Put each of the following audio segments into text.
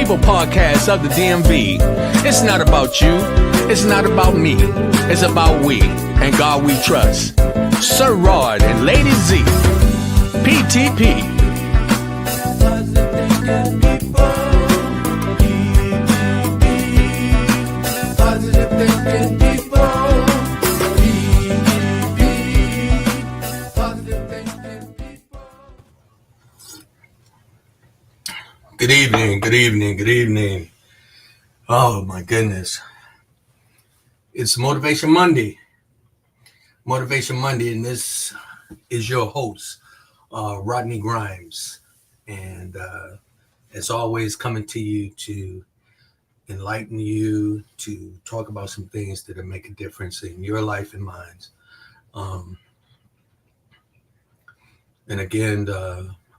People podcast of the DMV. It's not about you. It's not about me. It's about we and God we trust. Sir Rod and Lady Z. PTP. Positive thinking people. Positive thinking people. Good evening, good evening, good evening. Oh my goodness. It's Motivation Monday. Motivation Monday, and this is your host, Rodney Grimes. And as always, coming to you to enlighten you, to talk about some things that will make a difference in your life and mine. And again,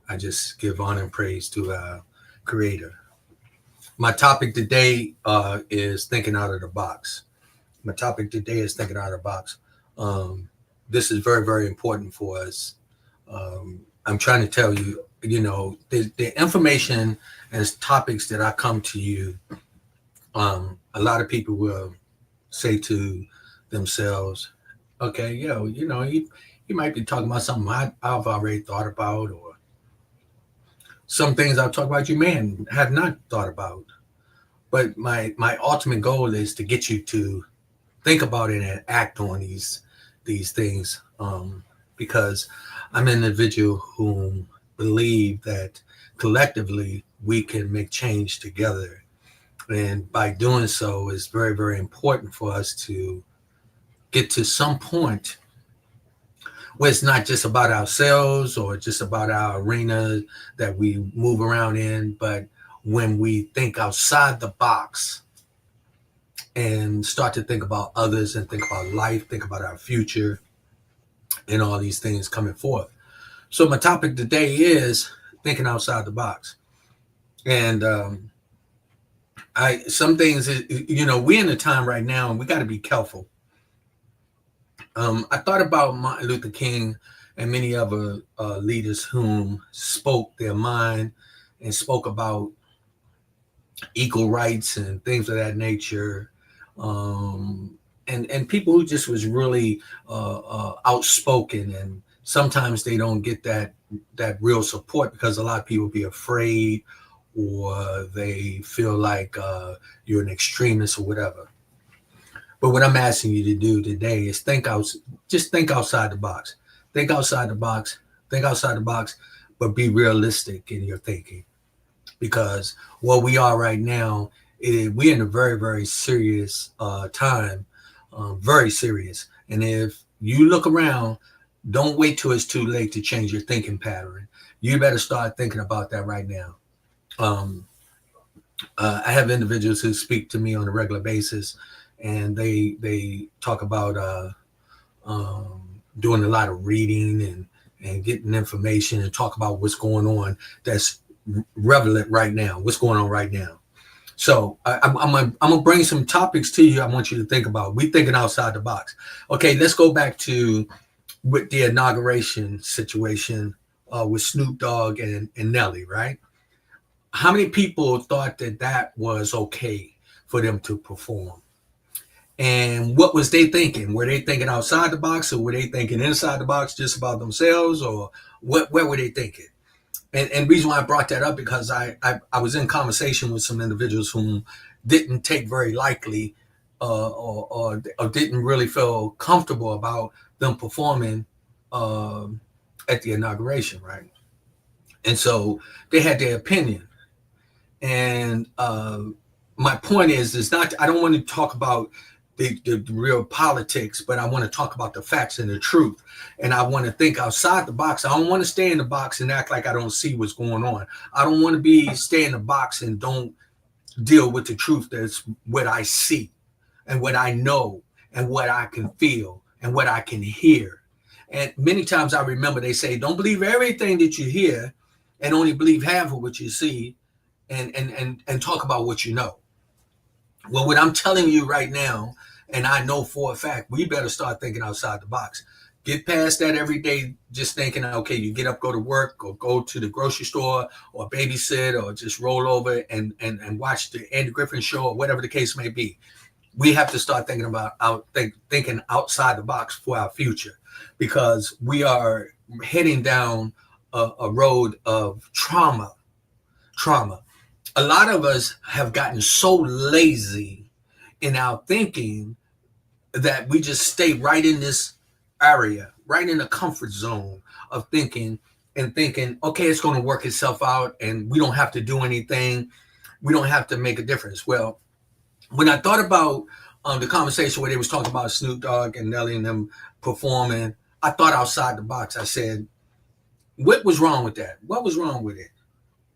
I just give honor and praise to our Creator. My topic today is thinking out of the box. This is very, very important for us. I'm trying to tell you, the information and topics that I come to you, a lot of people will say to themselves, okay, you might be talking about something I've already thought about, or some things I've talked about you may have not thought about. But my ultimate goal is to get you to think about it and act on these things, because I'm an individual who believe that collectively we can make change together. And by doing so, it's very, very important for us to get to some point where it's not just about ourselves or just about our arena that we move around in, but when we think outside the box and start to think about others and think about life, think about our future and all these things coming forth. So my topic today is thinking outside the box. And some things, we're in a time right now and we got to be careful. I thought about Martin Luther King and many other leaders whom spoke their mind and spoke about equal rights and things of that nature. And people who just was really outspoken, and sometimes they don't get that real support because a lot of people be afraid or they feel like you're an extremist or whatever. But what I'm asking you to do today is think outside the box. Think outside the box, but be realistic in your thinking. Because what we are right now, we're in a very, very serious time, very serious. And if you look around, don't wait till it's too late to change your thinking pattern. You better start thinking about that right now. I have individuals who speak to me on a regular basis, and they talk about doing a lot of reading and getting information and talk about what's going on that's relevant right now, what's going on right now. So I'm gonna bring some topics to you I want you to think about. We thinking outside the box. Okay, let's go back to with the inauguration situation with Snoop Dogg and Nelly, right? How many people thought that was okay for them to perform? And what was they thinking? Were they thinking outside the box, or were they thinking inside the box just about themselves, or what were they thinking? And the reason why I brought that up, because I was in conversation with some individuals whom didn't take very lightly or didn't really feel comfortable about them performing at the inauguration, right? And so they had their opinion. And my point is not, I don't want to talk about the real politics, but I want to talk about the facts and the truth. And I want to think outside the box. I don't want to stay in the box and act like I don't see what's going on. I don't want to stay in the box and don't deal with the truth. That's what I see and what I know and what I can feel and what I can hear. And many times I remember they say, don't believe everything that you hear and only believe half of what you see, and talk about what you know. Well, what I'm telling you right now, and I know for a fact, we better start thinking outside the box. Get past that every day, just thinking, okay, you get up, go to work, or go to the grocery store, or babysit, or just roll over and watch the Andy Griffin show, or whatever the case may be. We have to start thinking about thinking outside the box for our future, because we are heading down a road of trauma. Trauma. A lot of us have gotten so lazy in our thinking that we just stay right in this area, right in the comfort zone of thinking and thinking, okay, it's going to work itself out and we don't have to do anything. We don't have to make a difference. Well, when I thought about the conversation where they was talking about Snoop Dogg and Nelly and them performing, I thought outside the box. I said, what was wrong with that? What was wrong with it?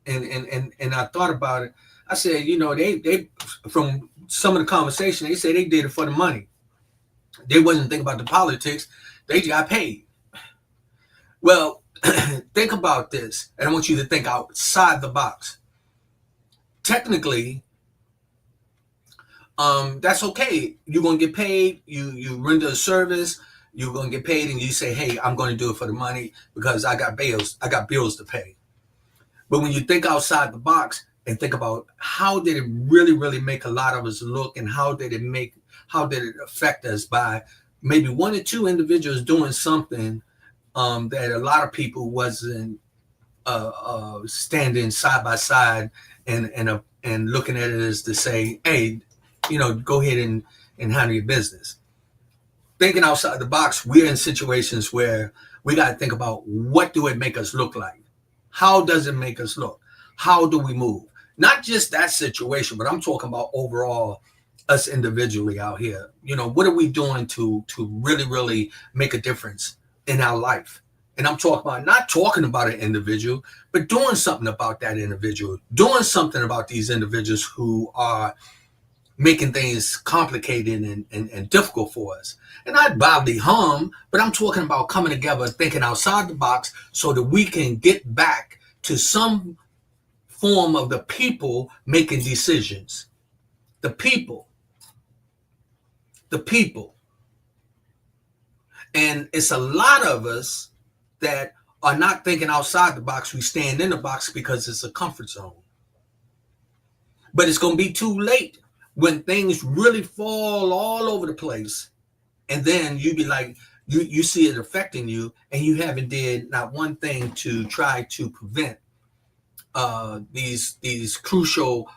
And I thought about it. I said, they from some of the conversation, they say they did it for the money. They wasn't thinking about the politics. They got paid. Well, think about this, and I want you to think outside the box. Technically, that's okay. You're gonna get paid. You render a service. You're gonna get paid, and you say, "Hey, I'm going to do it for the money because I got bills. I got bills to pay." But when you think outside the box and think about how did it really, really make a lot of us look, and how did it affect us by maybe one or two individuals doing something that a lot of people wasn't standing side by side and looking at it as to say, hey, go ahead and handle your business. Thinking outside the box, we're in situations where we got to think about what do it make us look like? How does it make us look? How do we move? Not just that situation, but I'm talking about overall us individually out here. What are we doing to really, really make a difference in our life? And I'm talking about not talking about an individual, but doing something about that individual, doing something about these individuals who are making things complicated and difficult for us. And not bodily harm, but I'm talking about coming together, thinking outside the box so that we can get back to some form of the people making decisions. The people. And it's a lot of us that are not thinking outside the box. We stand in the box because it's a comfort zone. But it's going to be too late when things really fall all over the place. And then you be like, you see it affecting you, and you haven't did not one thing to try to prevent these crucial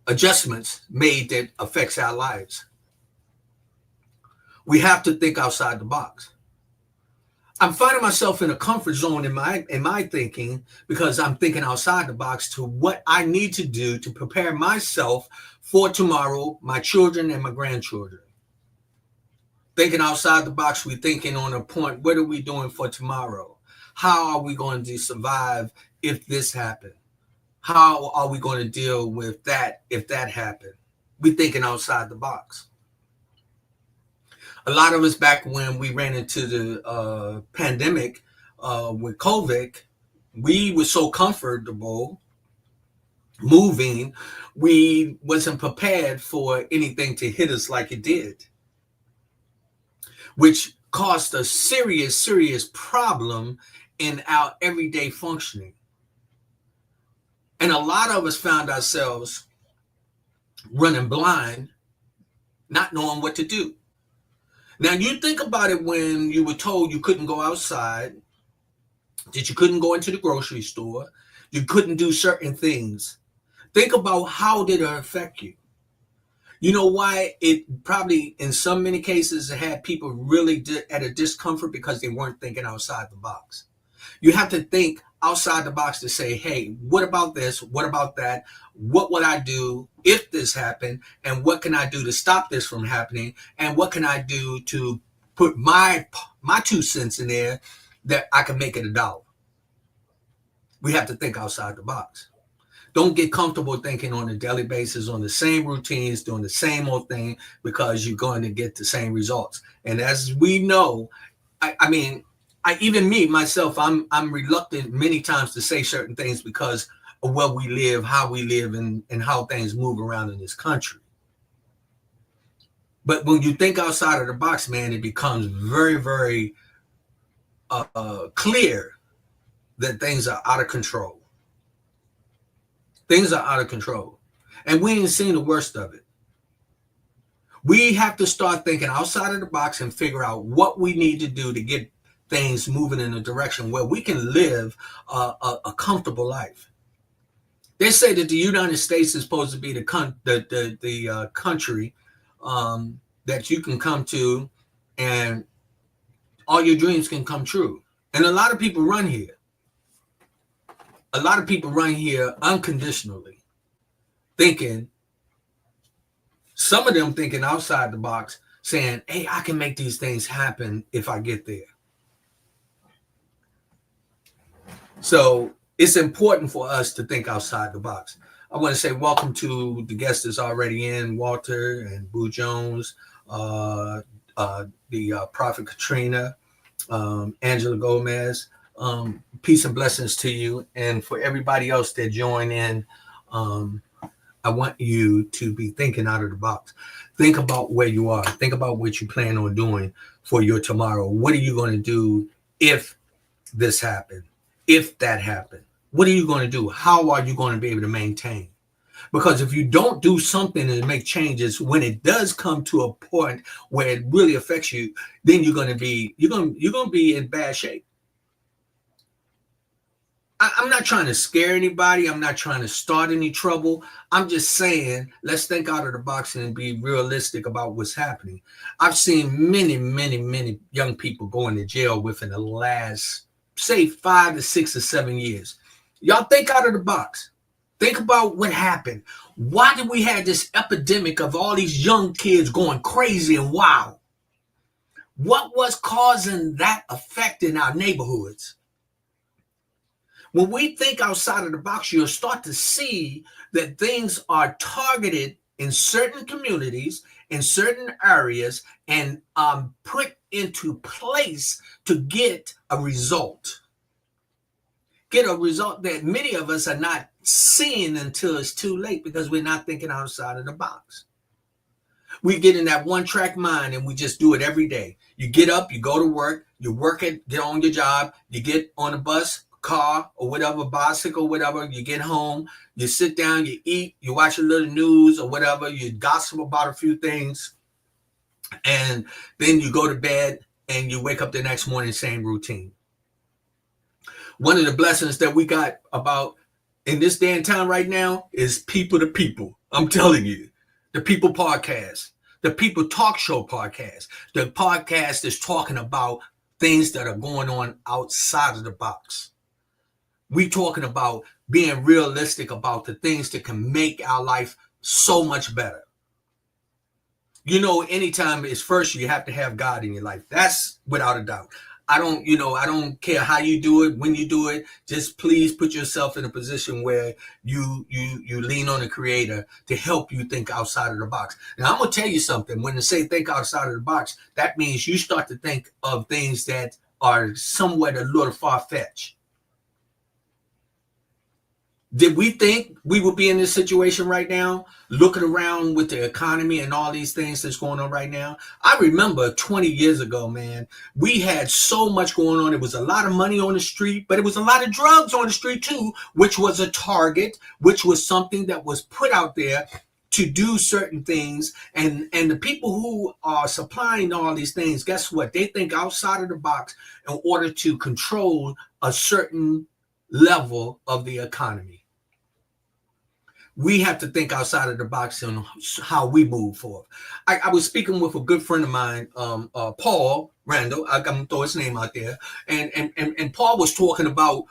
adjustments made that affects our lives. We have to think outside the box. I'm finding myself in a comfort zone in my thinking because I'm thinking outside the box to what I need to do to prepare myself for tomorrow, my children and my grandchildren. Thinking outside the box, we're thinking on a point, what are we doing for tomorrow? How are we going to survive if this happened? How are we going to deal with that if that happened? We're thinking outside the box. A lot of us back when we ran into the pandemic with COVID, we were so comfortable moving, we wasn't prepared for anything to hit us like it did, which caused a serious, serious problem in our everyday functioning. And a lot of us found ourselves running blind, not knowing what to do. Now, you think about it when you were told you couldn't go outside, that you couldn't go into the grocery store, you couldn't do certain things. Think about how did it affect you. You know why it probably, in some many cases, it had people really at a discomfort because they weren't thinking outside the box. You have to think outside the box to say, hey, what about this? What about that? What would I do if this happened? And what can I do to stop this from happening? And what can I do to put my 2 cents in there that I can make it $1? We have to think outside the box. Don't get comfortable thinking on a daily basis on the same routines, doing the same old thing, because you're going to get the same results. And as we know, even me, myself, I'm reluctant many times to say certain things because of where we live, how we live, and how things move around in this country. But when you think outside of the box, man, it becomes very, very clear that things are out of control. Things are out of control. And we ain't seen the worst of it. We have to start thinking outside of the box and figure out what we need to do to get things moving in a direction where we can live a comfortable life. They say that the United States is supposed to be the country that you can come to and all your dreams can come true. And a lot of people run here. A lot of people run here unconditionally, thinking, some of them thinking outside the box, saying, hey, I can make these things happen if I get there. So it's important for us to think outside the box. I want to say welcome to the guest that's already in, Walter and Boo Jones, the Prophet Katrina, Angela Gomez. Peace and blessings to you. And for everybody else that join in, I want you to be thinking out of the box. Think about where you are. Think about what you plan on doing for your tomorrow. What are you going to do if this happened? If that happened? What are you going to do? How are you going to be able to maintain? Because if you don't do something and make changes, when it does come to a point where it really affects you, then you're going to be in bad shape. I'm not trying to scare anybody. I'm not trying to start any trouble. I'm just saying, let's think out of the box and be realistic about what's happening. I've seen many, many, many young people go into jail within the last, say, 5 to 6 or 7 years. Y'all think out of the box. Think about what happened. Why did we have this epidemic of all these young kids going crazy and wild? What was causing that effect in our neighborhoods? When we think outside of the box, you'll start to see that things are targeted in certain communities, in certain areas, and put into place to get a result. Get a result that many of us are not seeing until it's too late because we're not thinking outside of the box. We get in that one-track mind and we just do it every day. You get up, you go to work, you work it, get on your job, you get on a bus, car, or whatever, bicycle, whatever, you get home, you sit down, you eat, you watch a little news or whatever, you gossip about a few things, and then you go to bed and you wake up the next morning, same routine. One of the blessings that we got about in this day and time right now is people to people. I'm telling you, the People Podcast, the People Talk Show podcast, the podcast is talking about things that are going on outside of the box. We talking about being realistic about the things that can make our life so much better. You know, anytime it's first, you have to have God in your life. That's without a doubt. I don't care how you do it, when you do it. Just please put yourself in a position where you lean on the Creator to help you think outside of the box. Now, I'm going to tell you something. When they say think outside of the box, that means you start to think of things that are somewhat a little far-fetched. Did we think we would be in this situation right now, looking around with the economy and all these things that's going on right now? I remember 20 years ago, man, we had so much going on. It was a lot of money on the street, but it was a lot of drugs on the street too, which was a target, which was something that was put out there to do certain things. And the people who are supplying all these things, guess what? They think outside of the box in order to control a certain level of the economy. We have to think outside of the box on how we move forward. I was speaking with a good friend of mine, Paul Randall. I'm gonna throw his name out there, and Paul was talking about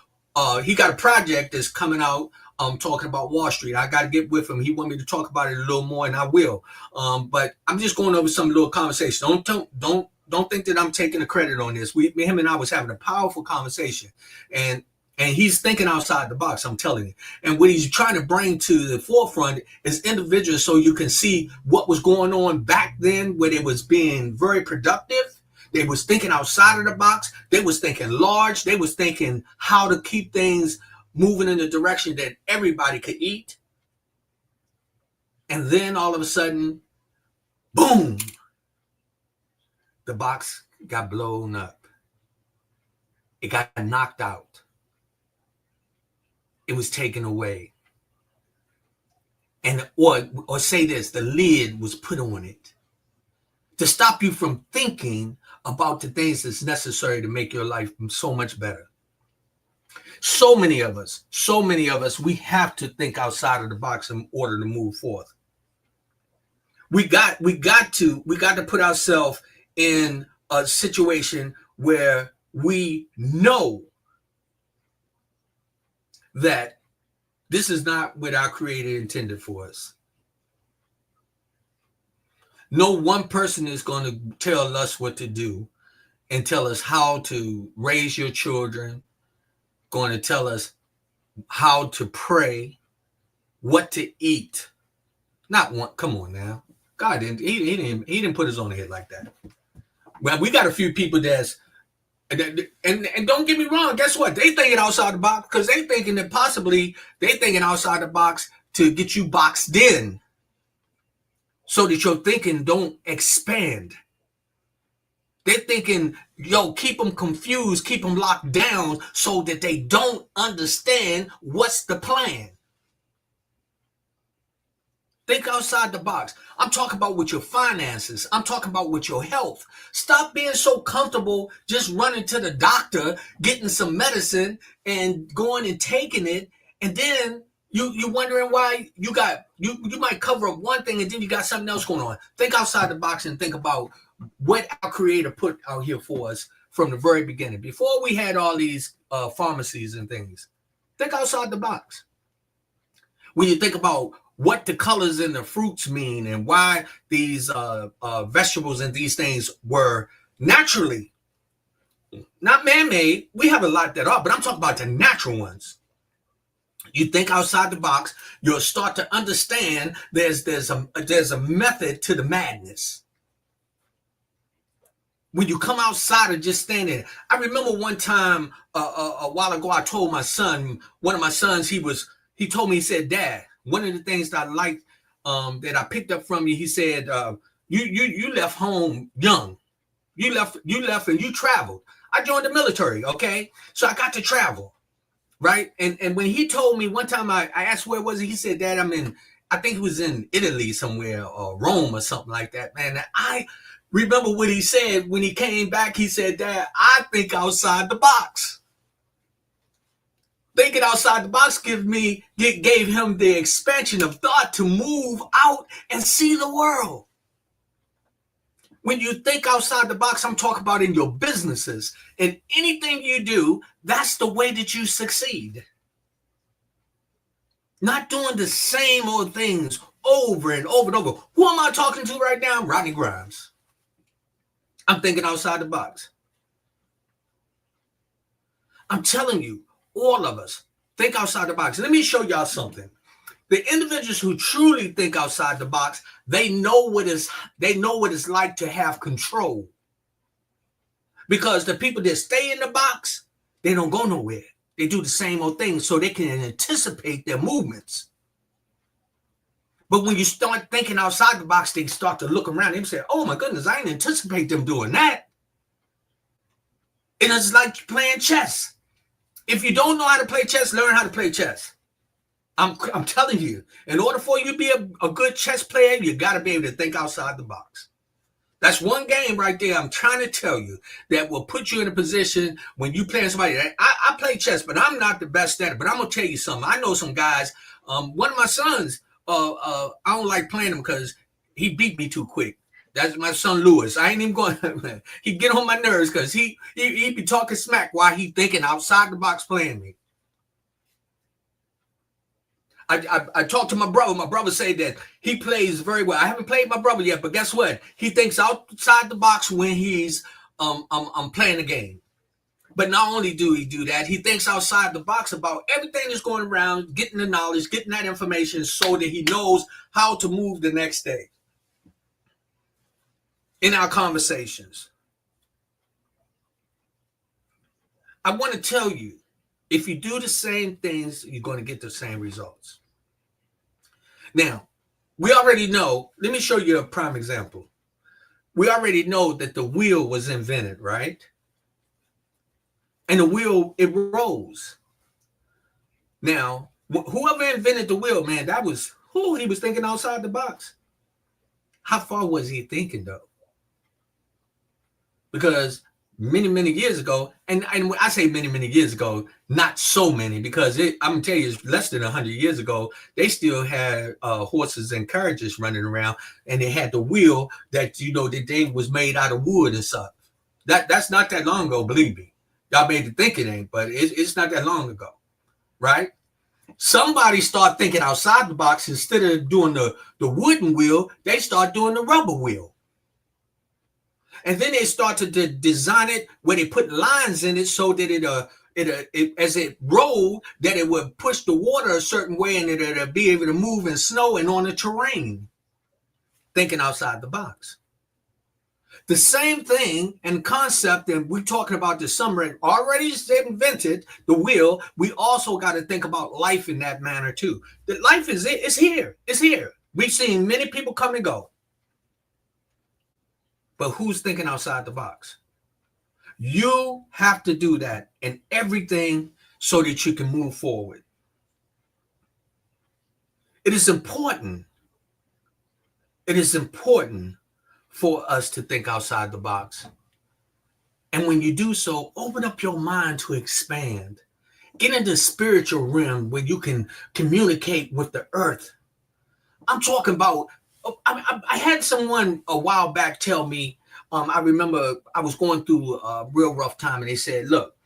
he got a project that's coming out. Talking about Wall Street. I got to get with him. He want me to talk about it a little more, and I will. But I'm just going over some little conversation. Don't think that I'm taking the credit on this. Him and I was having a powerful conversation, and he's thinking outside the box, I'm telling you. And what he's trying to bring to the forefront is individuals so you can see what was going on back then when it was being very productive. They was thinking outside of the box. They was thinking large. They was thinking how to keep things moving in the direction that everybody could eat. And then all of a sudden, boom, the box got blown up. It got knocked out. It was taken away. And or say this, the lid was put on it to stop you from thinking about the things that's necessary to make your life so much better. So many of us, we have to think outside of the box in order to move forth. We got to put ourselves in a situation where we know that this is not what our Creator intended for us. No one person is going to tell us what to do and tell us how to raise your children, going to tell us how to pray, what to eat. Not one. Come on now. God didn't. He didn't put us on the head like that. Well, we got a few people and don't get me wrong. Guess what? They thinking outside the box because they thinking outside the box to get you boxed in, so that your thinking don't expand. They're thinking, keep them confused, keep them locked down so that they don't understand what's the plan. Think outside the box. I'm talking about with your finances. I'm talking about with your health. Stop being so comfortable just running to the doctor, getting some medicine and going and taking it. And then you wondering why you might cover up one thing and then you got something else going on. Think outside the box and think about what our Creator put out here for us from the very beginning. Before we had all these pharmacies and things, think outside the box. When you think about what the colors in the fruits mean and why these vegetables and these things were naturally, not man-made. We have a lot that are, but I'm talking about the natural ones. You think outside the box, you'll start to understand there's a method to the madness. When you come outside of just standing, I remember one time a while ago, I told my son, one of my sons, he told me, he said, "Dad, one of the things that I liked that I picked up from you," he said, you left home young. You left and you traveled. I joined the military, okay? So I got to travel, right? And when he told me one time, I asked where was he? He said, "Dad, I think he was in Italy somewhere or Rome or something like that." Man, I remember what he said when he came back. He said, "Dad, I think outside the box." Thinking outside the box gave him the expansion of thought to move out and see the world. When you think outside the box, I'm talking about in your businesses and anything you do, that's the way that you succeed. Not doing the same old things over and over and over. Who am I talking to right now? Rodney Grimes. I'm thinking outside the box. I'm telling you, all of us think outside the box. Let me show y'all something. The individuals who truly think outside the box, they know what it's like to have control. Because the people that stay in the box, they don't go nowhere. They do the same old thing so they can anticipate their movements. But when you start thinking outside the box, they start to look around and say, "Oh my goodness, I didn't anticipate them doing that." And it's like playing chess. If you don't know how to play chess, learn how to play chess. I'm telling you, in order for you to be a good chess player, you got to be able to think outside the box. That's one game right there, I'm trying to tell you, that will put you in a position when you play somebody. I play chess, but I'm not the best at it. But I'm going to tell you something. I know some guys. One of my sons, I don't like playing him because he beat me too quick. That's my son Lewis. I ain't even going. He get on my nerves because he be talking smack while he thinking outside the box playing me. I talked to my brother. My brother said that he plays very well. I haven't played my brother yet, but guess what? He thinks outside the box when he's I'm playing the game. But not only do he do that, he thinks outside the box about everything that's going around, getting the knowledge, getting that information so that he knows how to move the next day. In our conversations, I want to tell you, if you do the same things, you're going to get the same results. Now, we already know. Let me show you a prime example. we already know that the wheel was invented, right? And the wheel, it rose. Now, whoever invented the wheel, man, that was who he was thinking outside the box. How far was he thinking though? Because many years ago, and when I say many years ago, not so many, because I'm gonna tell you, it's less than 100 years ago. They still had horses and carriages running around, and they had the wheel that that they was made out of wood and stuff. That's not that long ago, believe me. Y'all may think it ain't, but it's not that long ago, right? Somebody start thinking outside the box. Instead of doing the wooden wheel, they start doing the rubber wheel. And then they start to design it where they put lines in it so that it as it rolled, that it would push the water a certain way and it'll be able to move in snow and on the terrain. Thinking outside the box. The same thing and concept that we're talking about this summer already invented the wheel. We also got to think about life in that manner too. That life it's here. It's here. We've seen many people come and go. But who's thinking outside the box? You have to do that in everything so that you can move forward. It is important. It is important for us to think outside the box. And when you do so, open up your mind to expand. Get into the spiritual realm where you can communicate with the earth. I'm talking about, I had someone a while back tell me, I remember I was going through a real rough time, and they said, look,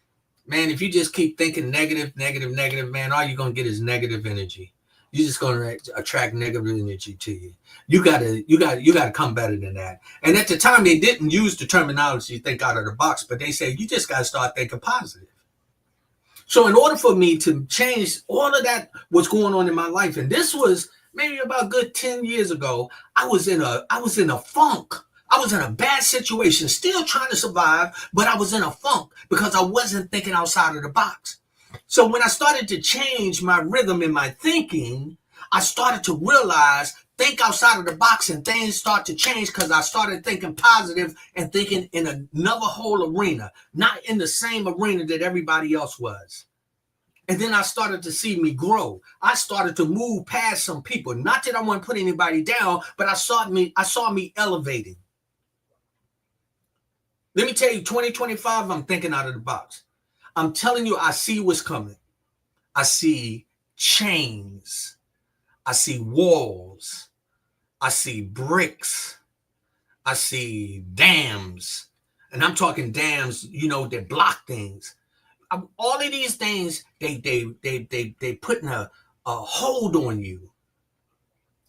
man, if you just keep thinking negative, man, all you're going to get is negative energy. You're just going to attract negative energy to you. You gotta come better than that. And at the time, they didn't use the terminology think out of the box, but they said, you just got to start thinking positive. So in order for me to change all of that, what's going on in my life, and this was maybe about a good 10 years ago, I was in a funk. I was in a bad situation, still trying to survive, but I was in a funk because I wasn't thinking outside of the box. So when I started to change my rhythm in my thinking, I started to realize, think outside of the box, and things start to change because I started thinking positive and thinking in another whole arena, not in the same arena that everybody else was. And then I started to see me grow. I started to move past some people. Not that I want to put anybody down, but I saw me elevating. Let me tell you, 2025, I'm thinking out of the box. I'm telling you, I see what's coming. I see chains. I see walls. I see bricks. I see dams. And I'm talking dams, that block things. All of these things, they putting a hold on you.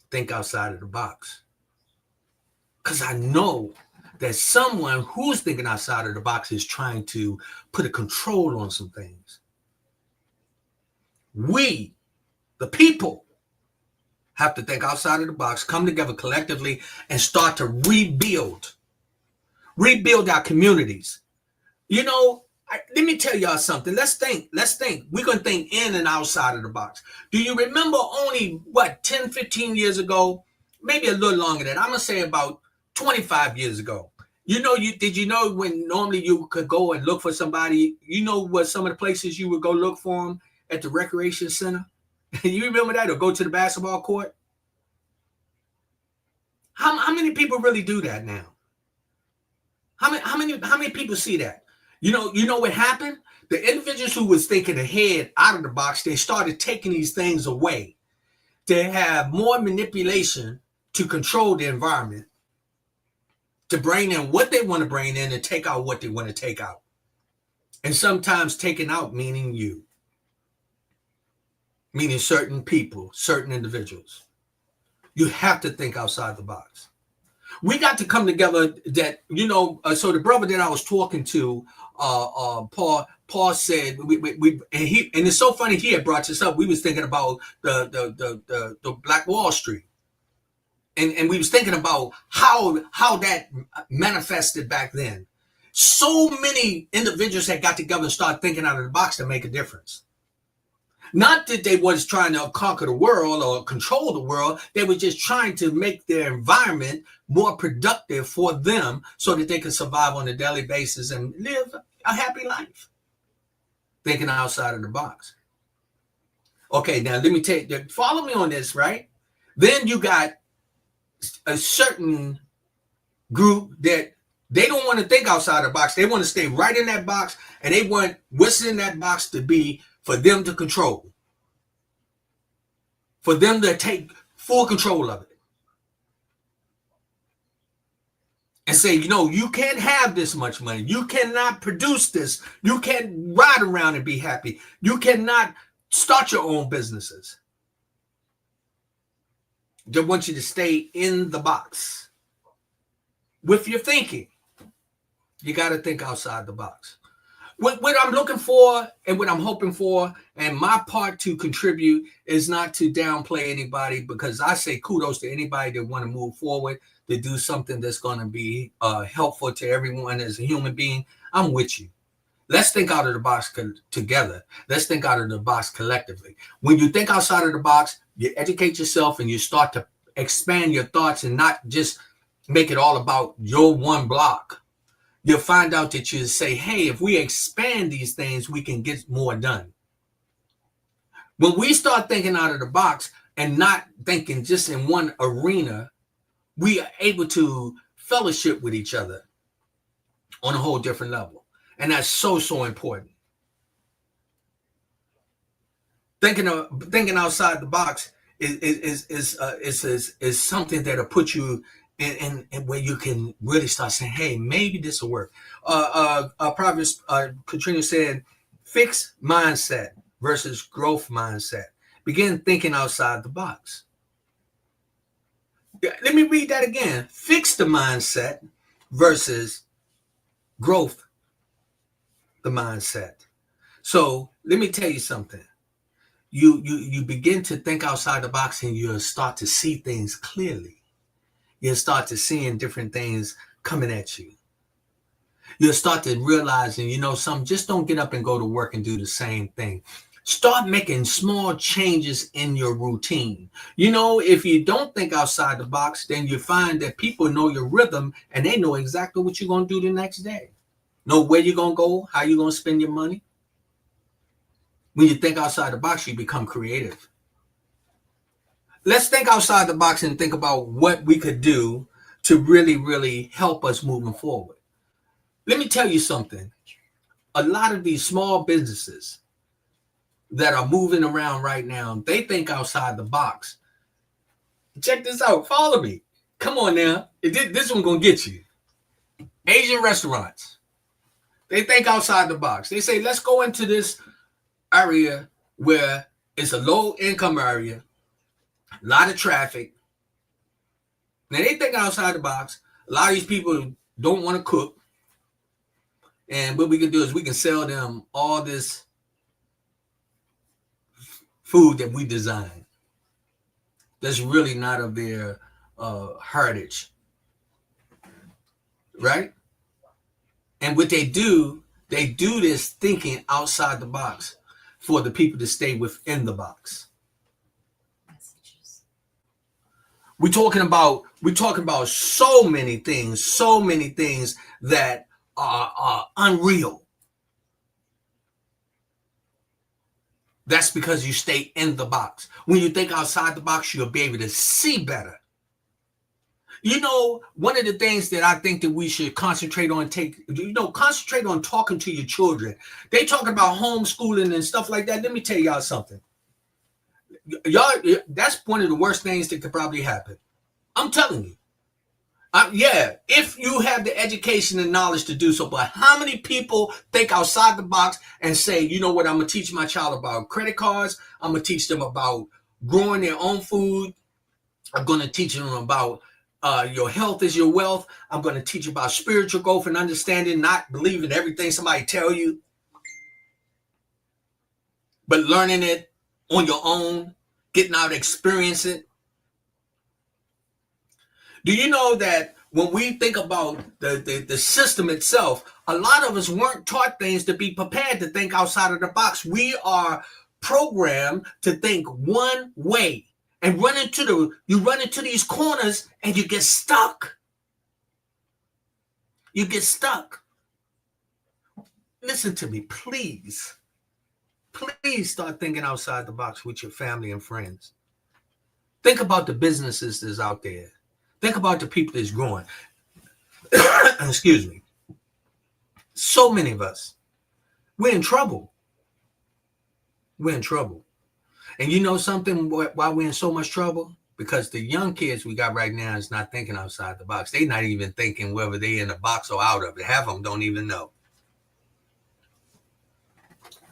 Think outside of the box. Because I know that someone who's thinking outside of the box is trying to put a control on some things. We, the people, have to think outside of the box, come together collectively, and start to rebuild our communities. Let me tell y'all something. Let's think. We're going to think in and outside of the box. Do you remember only, 10, 15 years ago, maybe a little longer than that, I'm going to say about 25 years ago. Did you know when normally you could go and look for somebody, what some of the places you would go look for them at the recreation center? You remember that? Or go to the basketball court? How many people really do that now? How many people see that? You know what happened? The individuals who was thinking ahead out of the box, they started taking these things away. They have more manipulation to control the environment, to bring in what they want to bring in and take out what they want to take out. And sometimes taking out meaning you. Meaning certain people, certain individuals. You have to think outside the box. We got to come together that, so the brother that I was talking to, Paul said, and it's so funny he had brought this up. We was thinking about the Black Wall Street. And we was thinking about how that manifested back then. So many individuals had got together and started thinking out of the box to make a difference. Not that they was trying to conquer the world or control the world. They were just trying to make their environment more productive for them so that they could survive on a daily basis and live a happy life. Thinking outside of the box. Okay, now let me take you, follow me on this, right? Then you got a certain group that they don't want to think outside the box. They want to stay right in that box, and they want what's in that box to be for them to control, for them to take full control of it. And say, you can't have this much money. You cannot produce this. You can't ride around and be happy. You cannot start your own businesses. They want you to stay in the box. With your thinking, you got to think outside the box. What I'm looking for and what I'm hoping for, and my part to contribute is not to downplay anybody, because I say kudos to anybody that want to move forward, to do something that's going to be helpful to everyone as a human being. I'm with you. Let's think out of the box together. Let's think out of the box collectively. When you think outside of the box, you educate yourself and you start to expand your thoughts and not just make it all about your one block. You'll find out that you say, hey, if we expand these things, we can get more done. When we start thinking out of the box and not thinking just in one arena, we are able to fellowship with each other on a whole different level. And that's so, so important. Thinking outside the box is something that'll put you in where you can really start saying, hey, maybe this will work. Proverbs, Katrina said, fixed mindset versus growth mindset. Begin thinking outside the box. Let me read that again. Fix the mindset versus growth the mindset. So let me tell you something. You begin to think outside the box and you'll start to see things clearly. You'll start to seeing different things coming at you. You'll start to realizing, some just don't get up and go to work and do the same thing. Start making small changes in your routine. If you don't think outside the box, then you find that people know your rhythm and they know exactly what you're going to do the next day. Know where you're going to go, how you're going to spend your money. When you think outside the box, you become creative. Let's think outside the box and think about what we could do to really, really help us moving forward. Let me tell you something. A lot of these small businesses that are moving around right now, they think outside the box. Check this out. Follow me. Come on now. This one's going to get you. Asian restaurants. They think outside the box. They say, let's go into this area where it's a low income area, a lot of traffic. Now they think outside the box. A lot of these people don't want to cook. And what we can do is we can sell them all this food that we design. That's really not of their heritage. Right? And what they do this thinking outside the box for the people to stay within the box. We're talking about so many things that are unreal. That's because you stay in the box. When you think outside the box, you'll be able to see better. One of the things that I think that we should concentrate on, concentrate on talking to your children. They talk about homeschooling and stuff like that. Let me tell y'all something. That's one of the worst things that could probably happen. I'm telling you. If you have the education and knowledge to do so, but how many people think outside the box and say, you know what, I'm going to teach my child about credit cards. I'm going to teach them about growing their own food. I'm going to teach them about your health is your wealth. I'm going to teach you about spiritual growth and understanding, not believing everything somebody tell you, but learning it on your own, getting out, experience it. Do you know that when we think about the system itself, a lot of us weren't taught things to be prepared to think outside of the box. We are programmed to think one way and you run into these corners and you get stuck. You get stuck. Listen to me, please. Please start thinking outside the box with your family and friends. Think about the businesses that's out there. Think about the people that's growing. Excuse me. So many of us, we're in trouble. We're in trouble. And you know something, why we're in so much trouble? Because the young kids we got right now is not thinking outside the box. They're not even thinking whether they're in the box or out of it. Half of them don't even know.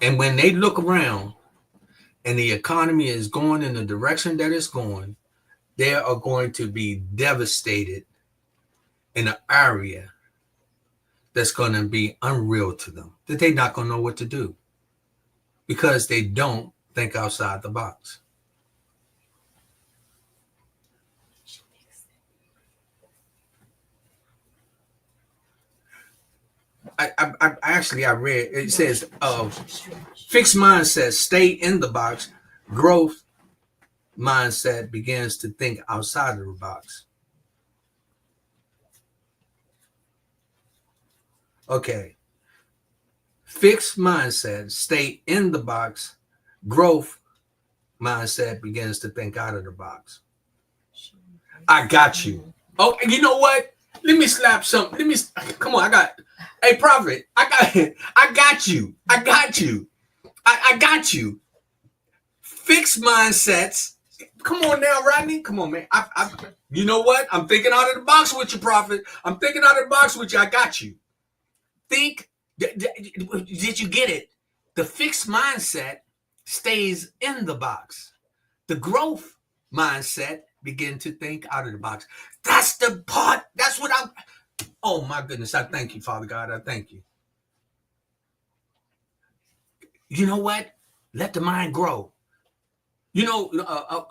And when they look around and the economy is going in the direction that it's going, they are going to be devastated in an area that's going to be unreal to them, that they're not going to know what to do because they don't think outside the box. I read, it says, fixed mindset, stay in the box. Growth mindset begins to think outside of the box. Okay. Fixed mindset, stay in the box. Growth mindset begins to think out of the box. I got you. Oh, you know what? Let me slap something. Come on. Hey, Prophet. I got you. I got you. Fixed mindsets. Come on now, Rodney. Come on, man. You know what? I'm thinking out of the box with you, Prophet. I'm thinking out of the box with you. I got you. Think. Did you get it? The fixed mindset stays in the box. The growth mindset begin to think out of the box. That's the part. That's what oh my goodness. I thank you, Father God. I thank you. You know what? Let the mind grow. You know,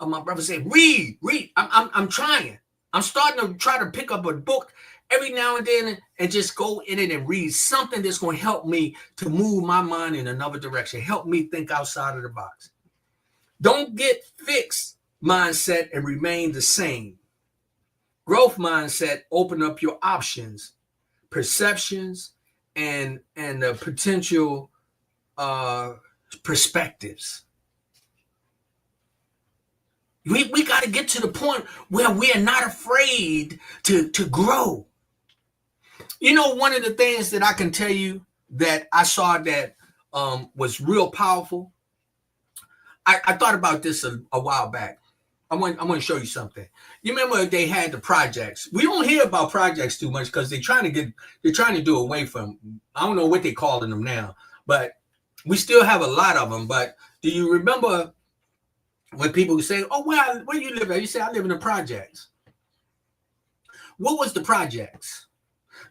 my brother said, read. I'm trying. I'm starting to try to pick up a book every now and then and just go in it and read something that's going to help me to move my mind in another direction. Help me think outside of the box. Don't get fixed mindset and remain the same. Growth mindset, open up your options, perceptions, and potential perspectives. We got to get to the point where we are not afraid to grow. You know, one of the things that I can tell you that I saw that was real powerful. I thought about this a while back. I want to show you something. You remember they had the projects. We don't hear about projects too much because they're trying to do away from. I don't know what they're calling them now, but we still have a lot of them. But do you remember when people say, "Oh, where do you live at?" You say, "I live in the projects." What was the projects?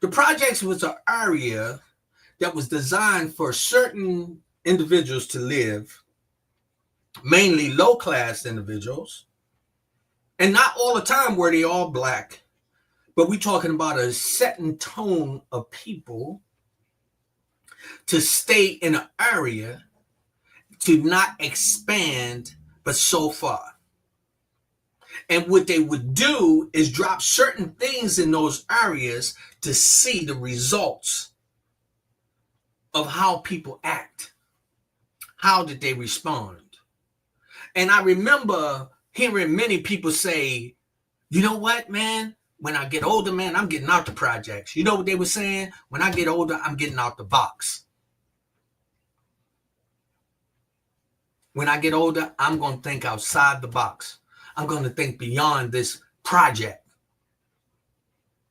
The projects was an area that was designed for certain individuals to live, mainly low-class individuals. And not all the time were they all black, but we're talking about a certain tone of people to stay in an area, to not expand, but so far. And what they would do is drop certain things in those areas to see the results of how people act. How did they respond? And I remember hearing many people say, you know what, man? When I get older, man, I'm getting out the projects. You know what they were saying? When I get older, I'm getting out the box. When I get older, I'm going to think outside the box. I'm going to think beyond this project.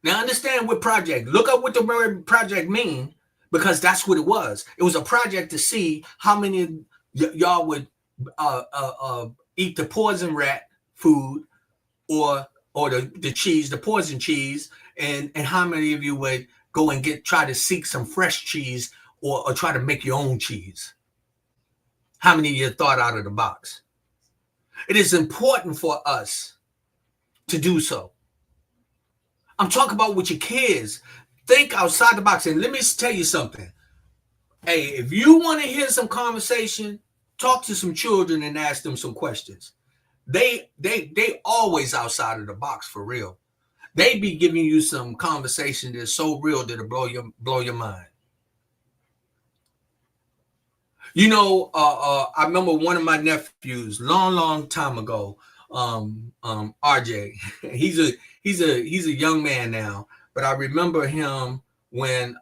Now, understand what project. Look up what the word project mean, because that's what it was. It was a project to see how many of y'all would eat the poison rat food or the cheese, the poison cheese, and how many of you would go and try to seek some fresh cheese or try to make your own cheese. How many of you thought out of the box? It is important for us to do so. I'm talking about with your kids. Think outside the box. And let me tell you something. Hey, if you want to hear some conversation, Talk to some children and ask them some questions. They always outside of the box for real. They be giving you some conversation that's so real that it'll blow your mind. I remember one of my nephews long time ago, RJ. He's a young man now, but I remember him when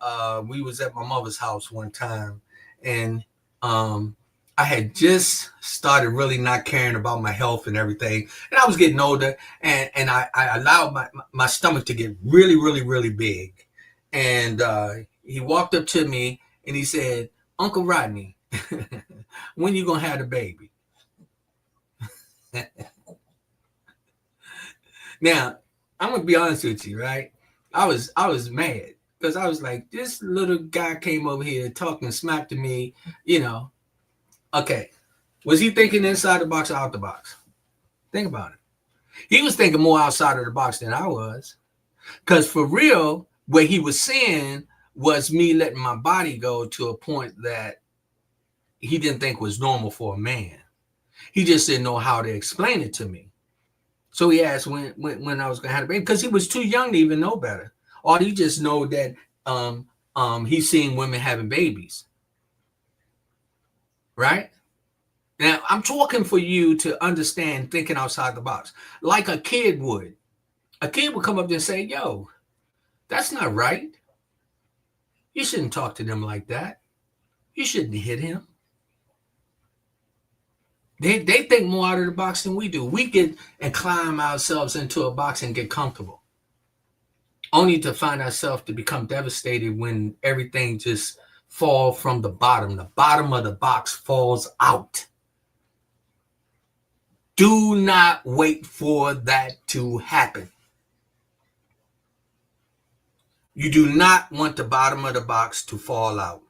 we was at my mother's house one time, and I had just started really not caring about my health and everything, and I was getting older, and I allowed my stomach to get really big, and he walked up to me and he said, "Uncle Rodney, when you gonna have the baby?" Now, I'm gonna be honest with you, right? I was mad because I was like, this little guy came over here talking smack to me, you know. Okay, was he thinking inside the box or out the box? Think about it. He was thinking more outside of the box than I was, because for real, what he was saying was me letting my body go to a point that he didn't think was normal for a man. He just didn't know how to explain it to me. So he asked when I was gonna have a baby, because he was too young to even know better. Or he just know that he's seeing women having babies. Right? Now I'm talking for you to understand thinking outside the box. Like a kid would. A kid would come up and say, yo, that's not right. You shouldn't talk to them like that. You shouldn't hit him. They think more out of the box than we do. We get and climb ourselves into a box and get comfortable, only to find ourselves to become devastated when everything just fall from the bottom. The bottom of the box falls out. Do not wait for that to happen. You do not want the bottom of the box to fall out.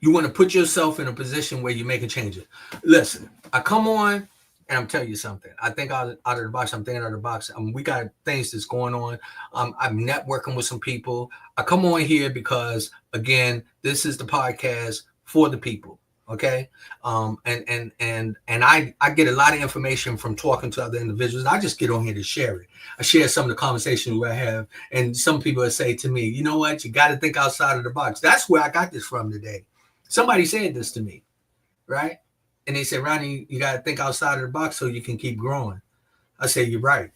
You want to put yourself in a position where you make a change. Listen, I come on and I'm telling you something. I think out of the box. I'm thinking out of the box. We got things that's going on. I'm networking with some people. I come on here because, again, this is the podcast for the people. Okay, and I get a lot of information from talking to other individuals. I just get on here to share it. I share some of the conversations I have, and some people will say to me, "You know what? You got to think outside of the box." That's where I got this from today. Somebody said this to me, right? And they said, "Rodney, you got to think outside of the box so you can keep growing." I say, "You're right.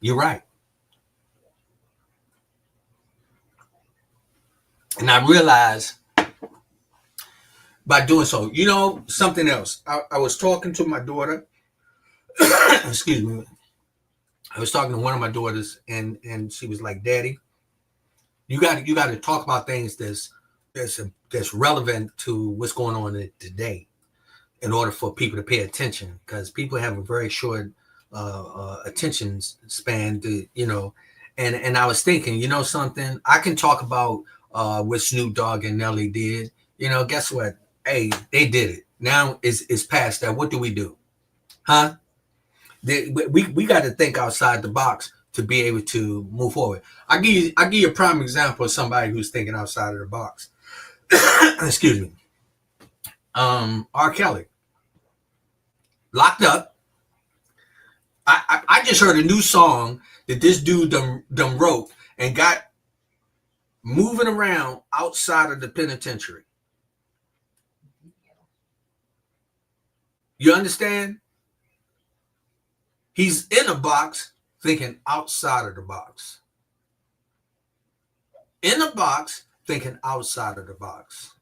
You're right." And I realized by doing so, something else. I was talking to my daughter. Excuse me. I was talking to one of my daughters, and she was like, "Daddy, you got to talk about things that's relevant to what's going on today, in order for people to pay attention, because people have a very short attention span. And I was thinking, something, I can talk about what Snoop Dogg and Nelly did. Guess what? Hey, they did it. Now it's past that. What do we do? Huh? We got to think outside the box to be able to move forward. I give you a prime example of somebody who's thinking outside of the box. Excuse me. R. Kelly, locked up. I just heard a new song that this dude done wrote and got moving around outside of the penitentiary. You understand? He's in a box thinking outside of the box. In a box thinking outside of the box.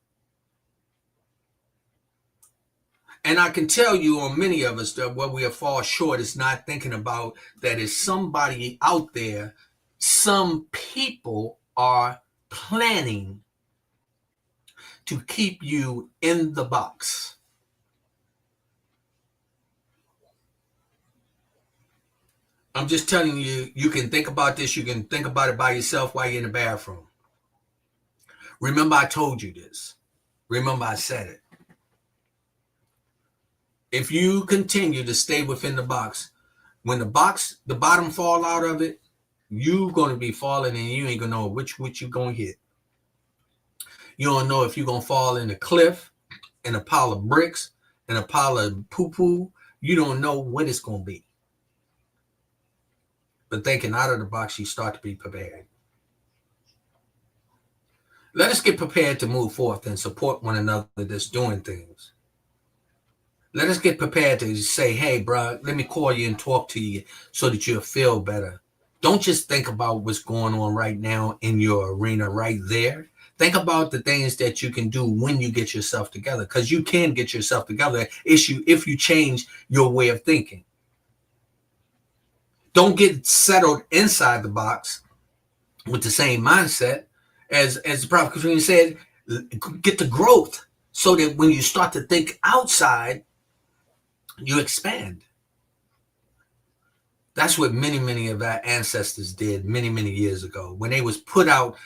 And I can tell you on many of us that what we fall short is not thinking about that is somebody out there, some people are planning to keep you in the box. I'm just telling you, you can think about this. You can think about it by yourself while you're in the bathroom. Remember, I told you this. Remember, I said it. If you continue to stay within the box, when the bottom fall out of it, you're going to be falling and you ain't going to know which you going to hit. You don't know if you're going to fall in a cliff, in a pile of bricks, in a pile of poo-poo. You don't know what it's going to be. But thinking out of the box, you start to be prepared. Let us get prepared to move forth and support one another that's doing things. Let us get prepared to say, hey, bro, let me call you and talk to you so that you'll feel better. Don't just think about what's going on right now in your arena right there. Think about the things that you can do when you get yourself together, because you can get yourself together if you change your way of thinking. Don't get settled inside the box with the same mindset as the Prophet Kareem said. Get the growth so that when you start to think outside, you expand. That's what many of our ancestors did many years ago when they was put out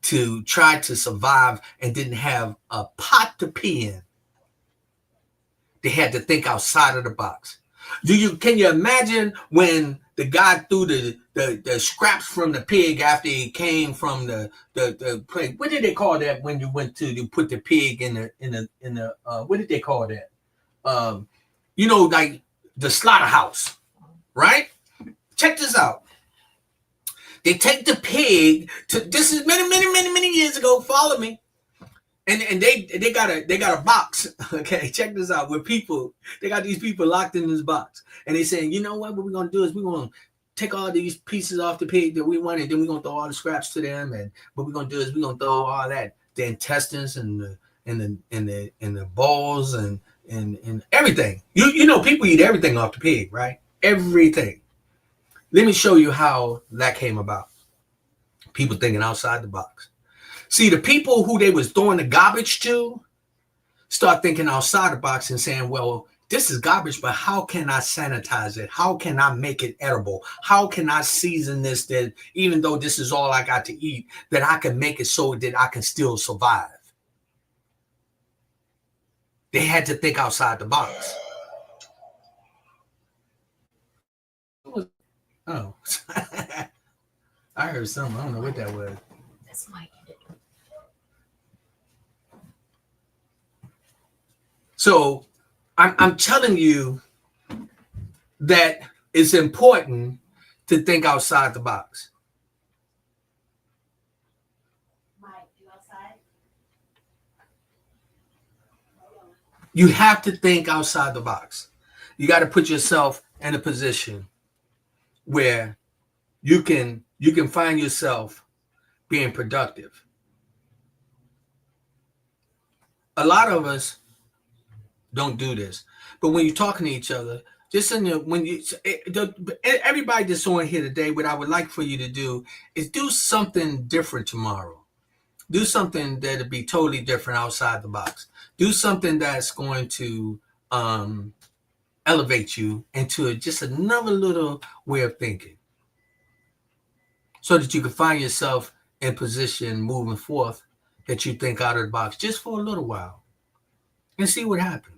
to try to survive and didn't have a pot to pee in. They had to think outside of the box. Can you imagine when the guy threw the scraps from the pig after he came from the plate? What did they call that when you went to put the pig in the what did they call that? Like the slaughterhouse, right? Check this out. They take the pig to, this is many years ago. Follow me. And they got a box. Okay, check this out. Where they got these people locked in this box, and they saying, you know what we're gonna do is we're gonna take all these pieces off the pig that we want, and then we're gonna throw all the scraps to them, and what we're gonna do is we're gonna throw all that, the intestines and the balls and everything. People eat everything off the pig, right? Everything. Let me show you how that came about. People thinking outside the box. See, the people who they was throwing the garbage to start thinking outside the box and saying, well, this is garbage, but how can I sanitize it? How can I make it edible? How can I season this that even though this is all I got to eat, that I can make it so that I can still survive? They had to think outside the box. Oh, I heard something. I don't know what that was. That's my edit. So I'm telling you that it's important to think outside the box. Mike, you outside? You have to think outside the box. You got to put yourself in a position where you can find yourself being productive. A lot of us don't do this, but when you're talking to each other, everybody that's on here today, what I would like for you to do is do something different tomorrow. Do something that'll be totally different outside the box. Do something that's going to elevate you into just another little way of thinking, so that you can find yourself in position moving forth that you think out of the box just for a little while and see what happens.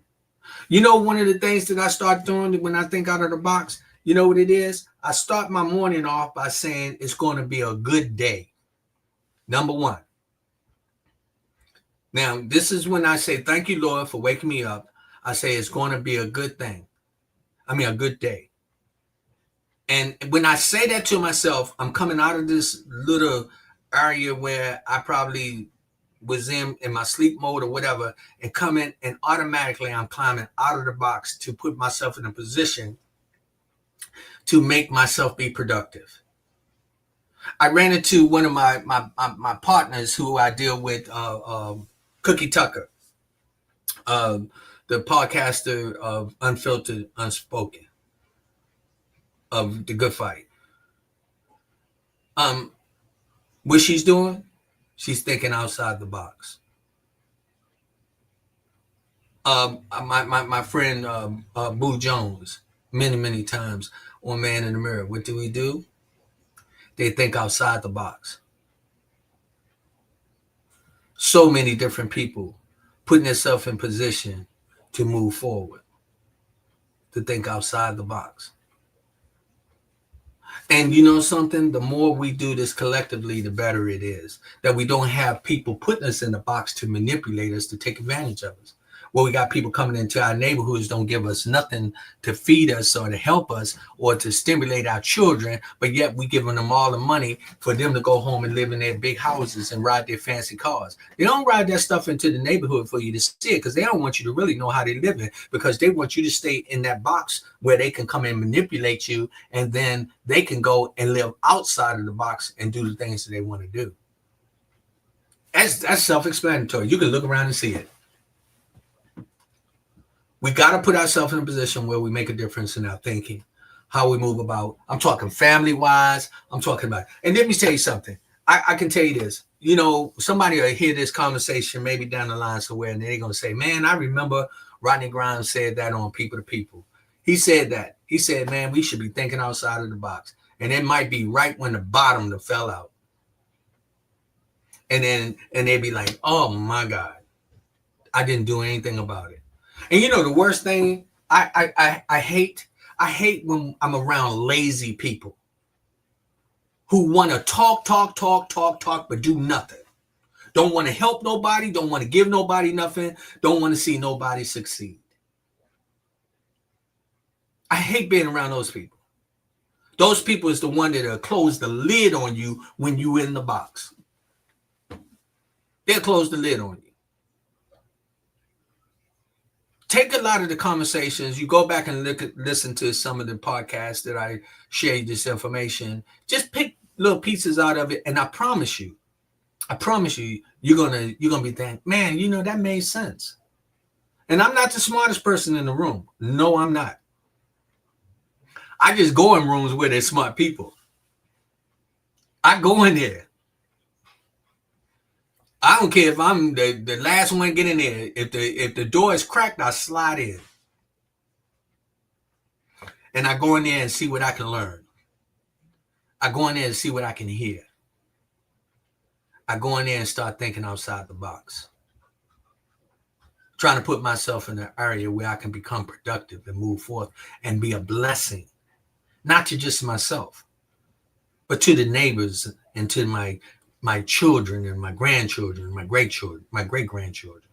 One of the things that I start doing when I think out of the box, you know what it is? I start my morning off by saying it's going to be a good day. Number one. Now, this is when I say, thank you, Lord, for waking me up. I say it's going to be a good thing. A good day. And when I say that to myself, I'm coming out of this little area where I probably was in my sleep mode or whatever, and coming, and automatically I'm climbing out of the box to put myself in a position to make myself be productive. I ran into one of my partners who I deal with, Cookie Tucker, the podcaster of Unfiltered Unspoken, of The Good Fight. What she's doing, she's thinking outside the box. My friend Boo Jones, many times on Man in the Mirror, what do? They think outside the box. So many different people putting themselves in position to move forward, to think outside the box. And you know something? The more we do this collectively, the better it is. That we don't have people putting us in the box to manipulate us, to take advantage of us. Well, we got people coming into our neighborhoods, don't give us nothing to feed us or to help us or to stimulate our children, but yet we giving them all the money for them to go home and live in their big houses and ride their fancy cars. They don't ride that stuff into the neighborhood for you to see it because they don't want you to really know how they live in, because they want you to stay in that box where they can come and manipulate you, and then they can go and live outside of the box and do the things that they want to do. That's self-explanatory. You can look around and see it. We got to put ourselves in a position where we make a difference in our thinking, how we move about. I'm talking family-wise. I'm talking about, and let me tell you something. I can tell you this. You know, somebody will hear this conversation maybe down the line somewhere, and they're going to say, man, I remember Rodney Grimes said that on People to People. He said that. He said, man, we should be thinking outside of the box. And it might be right when the bottom that fell out. And they'd be like, oh, my God, I didn't do anything about it. And you know the worst thing I hate when I'm around lazy people who want to talk, but do nothing. Don't want to help nobody, don't want to give nobody nothing, don't want to see nobody succeed. I hate being around those people. Those people is the one that'll close the lid on you when you in the box. They'll close the lid on you. Take a lot of the conversations. You go back and listen to some of the podcasts that I share this information. Just pick little pieces out of it, and I promise you, you're gonna be thinking, man, you know that made sense. And I'm not the smartest person in the room. No, I'm not. I just go in rooms where there's smart people. I go in there. I don't care if I'm the last one to get in there. If the door is cracked, I slide in. And I go in there and see what I can learn. I go in there and see what I can hear. I go in there and start thinking outside the box. Trying to put myself in an area where I can become productive and move forth and be a blessing. Not to just myself, but to the neighbors and to my children and my grandchildren, my great-grandchildren.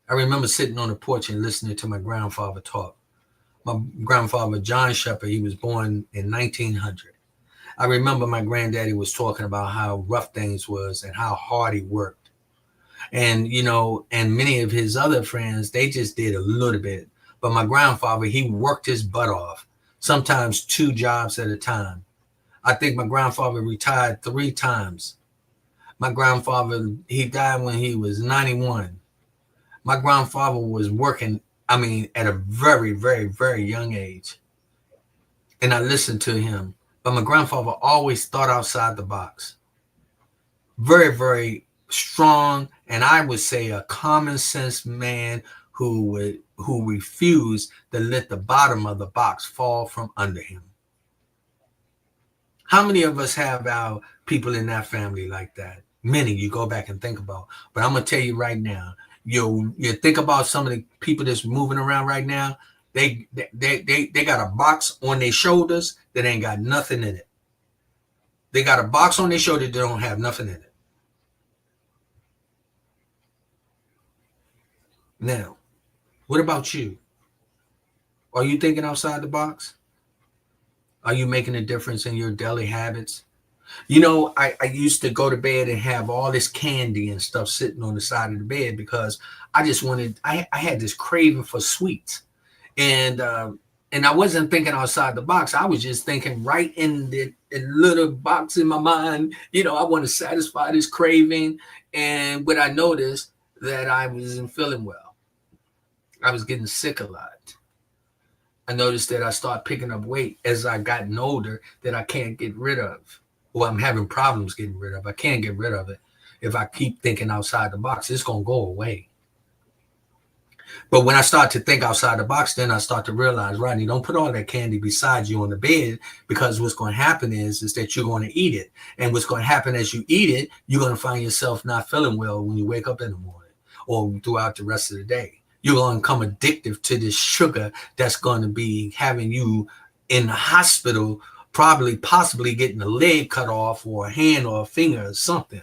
I remember sitting on the porch and listening to my grandfather talk. My grandfather, John Shepherd, he was born in 1900. I remember my granddaddy was talking about how rough things was and how hard he worked. And, you know, and many of his other friends, they just did a little bit. But my grandfather, he worked his butt off, sometimes 2 jobs at a time. I think my grandfather retired 3 times. My grandfather, he died when he was 91. My grandfather was working, at a very, very, very young age. And I listened to him. But my grandfather always thought outside the box. Very, very strong, and I would say a common sense man who refused to let the bottom of the box fall from under him. How many of us have our people in that family like that? Many. You go back and think about. But I'm gonna tell you right now, you think about some of the people that's moving around right now. They got a box on their shoulders that ain't got nothing in it. They got a box on their shoulder that don't have nothing in it. Now, what about you? Are you thinking outside the box? Are you making a difference in your daily habits? You know, I used to go to bed and have all this candy and stuff sitting on the side of the bed because I just wanted, I had this craving for sweets. And I wasn't thinking outside the box. I was just thinking right in the little box in my mind, you know, I want to satisfy this craving. And what I noticed that I wasn't feeling well. I was getting sick a lot. I noticed that I started picking up weight as I gotten older that I can't get rid of. Or I'm having problems getting rid of. I can't get rid of it. If I keep thinking outside the box, it's going to go away. But when I start to think outside the box, then I start to realize, Rodney, don't put all that candy beside you on the bed, because what's going to happen is that you're going to eat it. And what's going to happen as you eat it, you're going to find yourself not feeling well when you wake up in the morning or throughout the rest of the day. You're going to become addicted to this sugar that's going to be having you in the hospital probably possibly getting a leg cut off or a hand or a finger or something.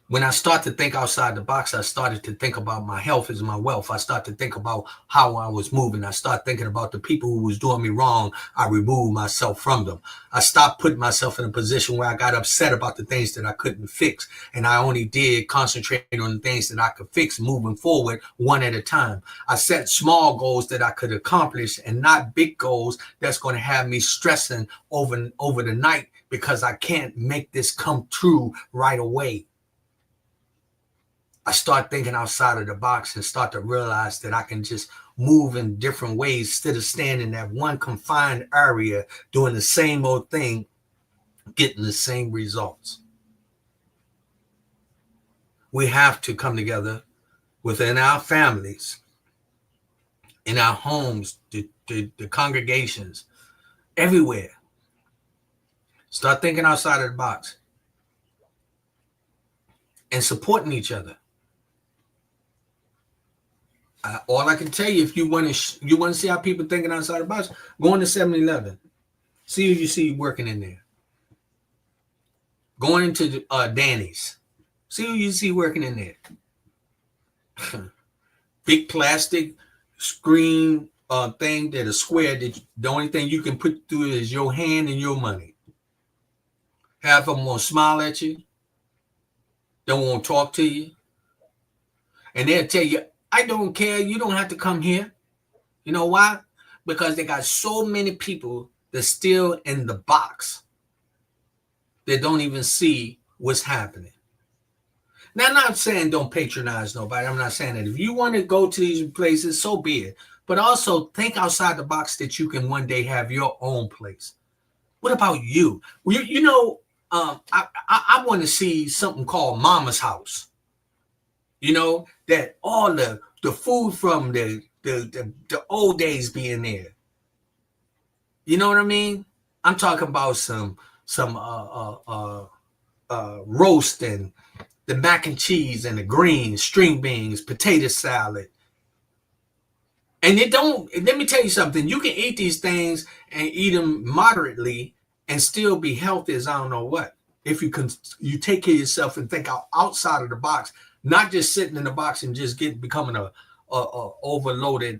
When I start to think outside the box, I started to think about my health is my wealth. I started to think about how I was moving. I started thinking about the people who was doing me wrong. I removed myself from them. I stopped putting myself in a position where I got upset about the things that I couldn't fix. And I only did concentrate on the things that I could fix moving forward one at a time. I set small goals that I could accomplish and not big goals that's going to have me stressing over the night because I can't make this come true right away. I start thinking outside of the box and start to realize that I can just move in different ways instead of staying in that one confined area doing the same old thing, getting the same results. We have to come together within our families, in our homes, the congregations, everywhere. Start thinking outside of the box and supporting each other. All I can tell you, if you want to see how people thinking outside the box, go into 7-Eleven. See who you see working in there. Going into Danny's. See who you see working in there. Big plastic screen thing that is square. That the only thing you can put through it is your hand and your money. Half of them won't smile at you. They won't talk to you. And they'll tell you, I don't care. You don't have to come here. You know why? Because they got so many people that's still in the box that don't even see what's happening. Now, I'm not saying don't patronize nobody. I'm not saying that. If you want to go to these places, so be it. But also think outside the box that you can one day have your own place. What about you? I want to see something called Mama's House. You know, that all the food from the old days being there. You know what I mean? I'm talking about some roast and the mac and cheese and the greens, string beans, potato salad. And let me tell you something. You can eat these things and eat them moderately and still be healthy as I don't know what. If you take care of yourself and think outside of the box. Not just sitting in the box and just becoming a overloaded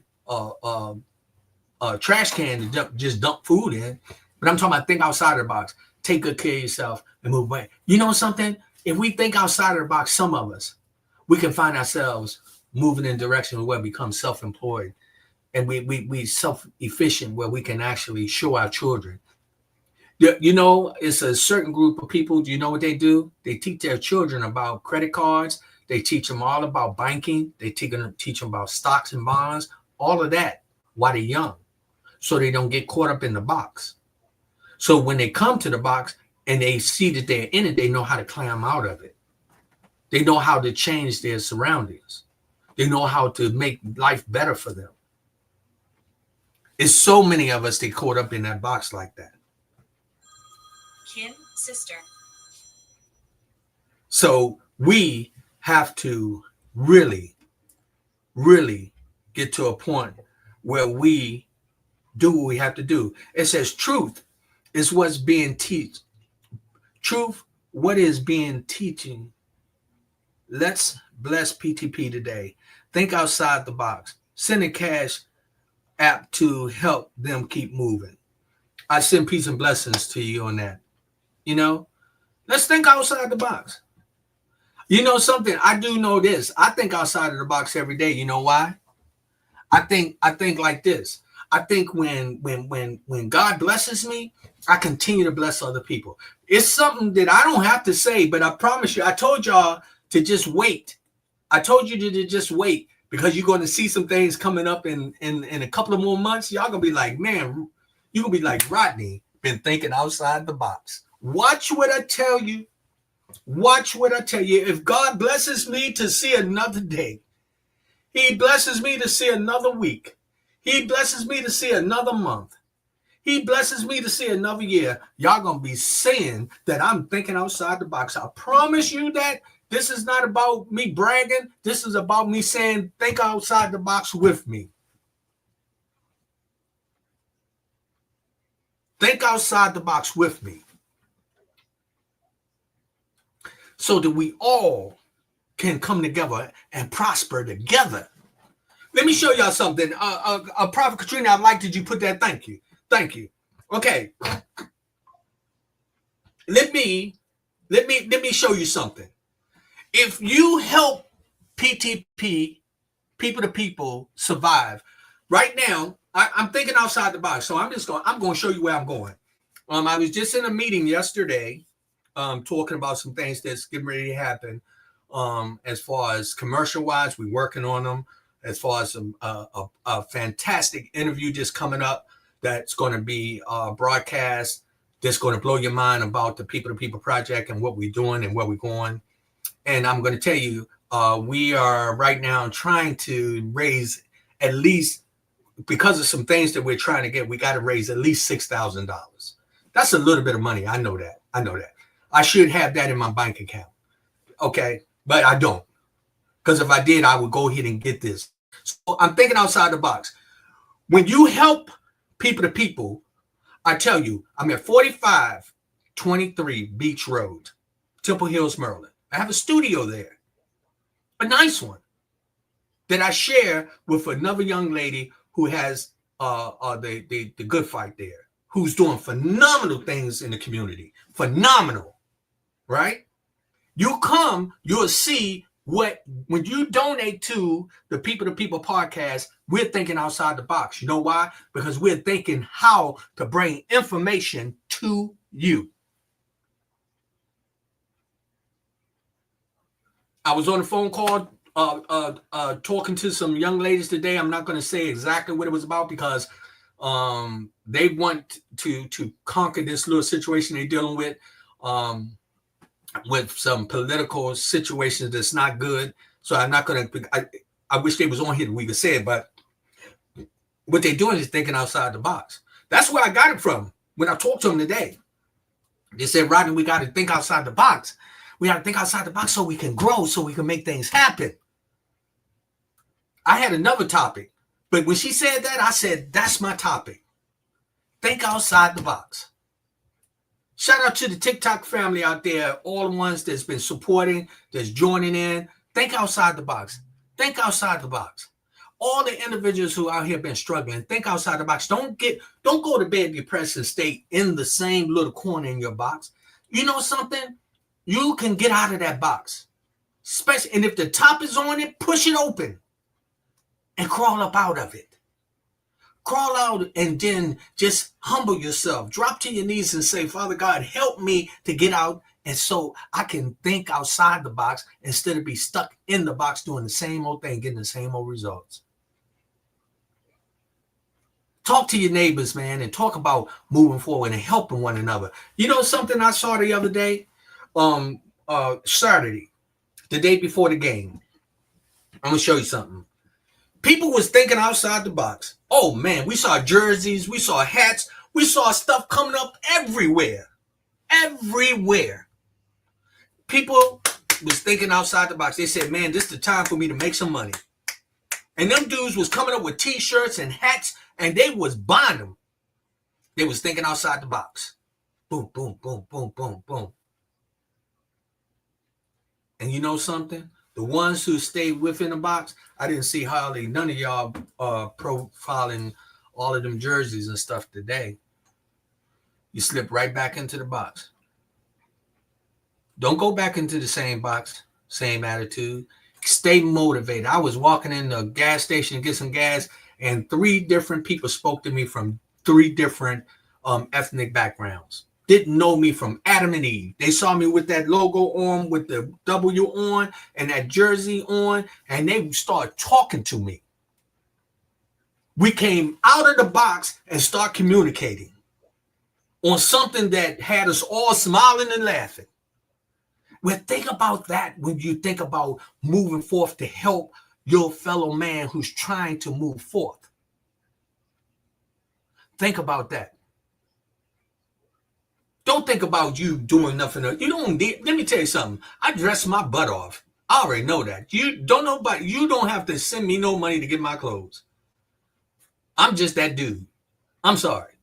trash can to just dump food in. But I'm talking about think outside of the box. Take good care of yourself and move away. You know something? If we think outside of the box, some of us, we can find ourselves moving in direction where we become self-employed and we self-efficient where we can actually show our children. You know, it's a certain group of people. Do you know what they do? They teach their children about credit cards. They teach them all about banking. They teach them about stocks and bonds, all of that while they're young, so they don't get caught up in the box. So when they come to the box and they see that they're in it, they know how to climb out of it. They know how to change their surroundings. They know how to make life better for them. It's so many of us that caught up in that box like that. Kin, sister. So we have to really, really get to a point where we do what we have to do. It says truth is what's being taught. Truth, what is being teaching. Let's bless PTP today. Think outside the box. Send a cash app to help them keep moving. I send peace and blessings to you on that. You know, let's think outside the box. You know something? I do know this. I think outside of the box every day. You know why? I think like this. I think when God blesses me, I continue to bless other people. It's something that I don't have to say, but I promise you, I told y'all to just wait. I told you to just wait because you're going to see some things coming up in a couple of more months. Y'all going to be like, man, you're going to be like, Rodney, been thinking outside the box. Watch what I tell you. Watch what I tell you. If God blesses me to see another day, he blesses me to see another week. He blesses me to see another month. He blesses me to see another year. Y'all going to be saying that I'm thinking outside the box. I promise you that this is not about me bragging. This is about me saying, think outside the box with me. Think outside the box with me so that we all can come together and prosper together. Let me show y'all something. Prophet Katrina, I like that you put that. Thank you. Thank you. Okay. Let me show you something. If you help PTP, people to people, survive, right now, I'm thinking outside the box. So I'm going to show you where I'm going. I was just in a meeting yesterday, talking about some things that's getting ready to happen. As far as commercial wise, we're working on them. As far as a fantastic interview just coming up that's going to be broadcast, that's going to blow your mind about the People to People Project and what we're doing and where we're going. And I'm going to tell you, we are right now trying to raise at least, because of some things that we're trying to get, we got to raise at least $6,000. That's a little bit of money. I know that. I should have that in my bank account. Okay. But I don't. Because if I did, I would go ahead and get this. So I'm thinking outside the box. When you help people to people, I tell you, I'm at 4523 Beach Road, Temple Hills, Maryland. I have a studio there, a nice one, that I share with another young lady who has the Good Fight there, who's doing phenomenal things in the community. Phenomenal, right? You come, you'll see when you donate to the People to People podcast, we're thinking outside the box. You know why? Because we're thinking how to bring information to you. I was on a phone call talking to some young ladies today. I'm not going to say exactly what it was about because they want to conquer this little situation they're dealing with some political situations that's not good. So I'm not going to, I wish they was on here that we could say it, but what they're doing is thinking outside the box. That's where I got it from when I talked to them today. They said, Rodney, we got to think outside the box. We got to think outside the box so we can grow, so we can make things happen. I had another topic, but when she said that, I said, that's my topic. Think outside the box. Shout out to the TikTok family out there, all the ones that's been supporting, that's joining in. Think outside the box. Think outside the box. All the individuals who out here been struggling, think outside the box. Don't go to bed depressed and stay in the same little corner in your box. You know something? You can get out of that box. Especially, and if the top is on it, push it open and crawl up out of it. Crawl out and then just humble yourself. Drop to your knees and say, Father God, help me to get out and so I can think outside the box instead of be stuck in the box doing the same old thing, getting the same old results. Talk to your neighbors, man, and talk about moving forward and helping one another. You know something I saw the other day? Saturday, the day before the game. I'm going to show you something. People was thinking outside the box. Oh, man, we saw jerseys. We saw hats. We saw stuff coming up everywhere. Everywhere. People was thinking outside the box. They said, man, this is the time for me to make some money. And them dudes was coming up with T-shirts and hats, and they was buying them. They was thinking outside the box. Boom, boom, boom, boom, boom, boom. And you know something? The ones who stayed within the box, I didn't see hardly none of y'all profiling all of them jerseys and stuff today. You slip right back into the box. Don't go back into the same box, same attitude. Stay motivated. I was walking in the gas station to get some gas, and 3 different people spoke to me from 3 different ethnic backgrounds. Didn't know me from Adam and Eve. They saw me with that logo on, with the W on, and that jersey on, and they started talking to me. We came out of the box and start communicating on something that had us all smiling and laughing. Well, think about that when you think about moving forth to help your fellow man who's trying to move forth. Think about that. Don't think about you doing nothing. You don't need, let me tell you something. I dress my butt off. I already know that. You don't have to send me no money to get my clothes. I'm just that dude. I'm sorry.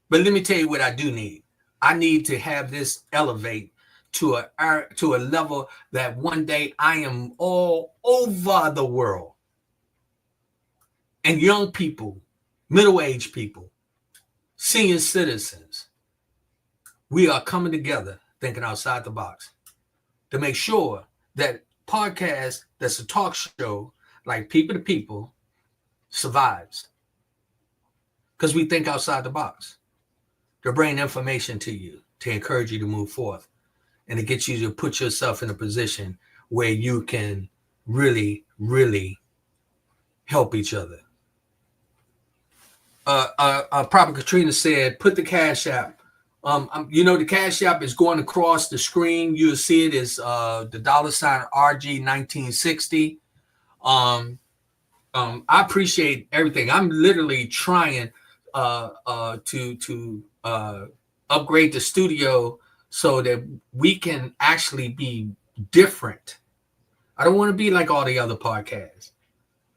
But let me tell you what I do need. I need to have this elevate to a level that one day I am all over the world. And young people, middle-aged people, senior citizens, we are coming together thinking outside the box to make sure that podcast that's a talk show like People to People survives. Because we think outside the box. To bring information to you, to encourage you to move forth, and to get you to put yourself in a position where you can really, really help each other. Prophet Katrina said, put the Cash App. The Cash App is going across the screen. You'll see it as the $ RG1960. I appreciate everything. I'm literally trying to upgrade the studio so that we can actually be different. I don't want to be like all the other podcasts.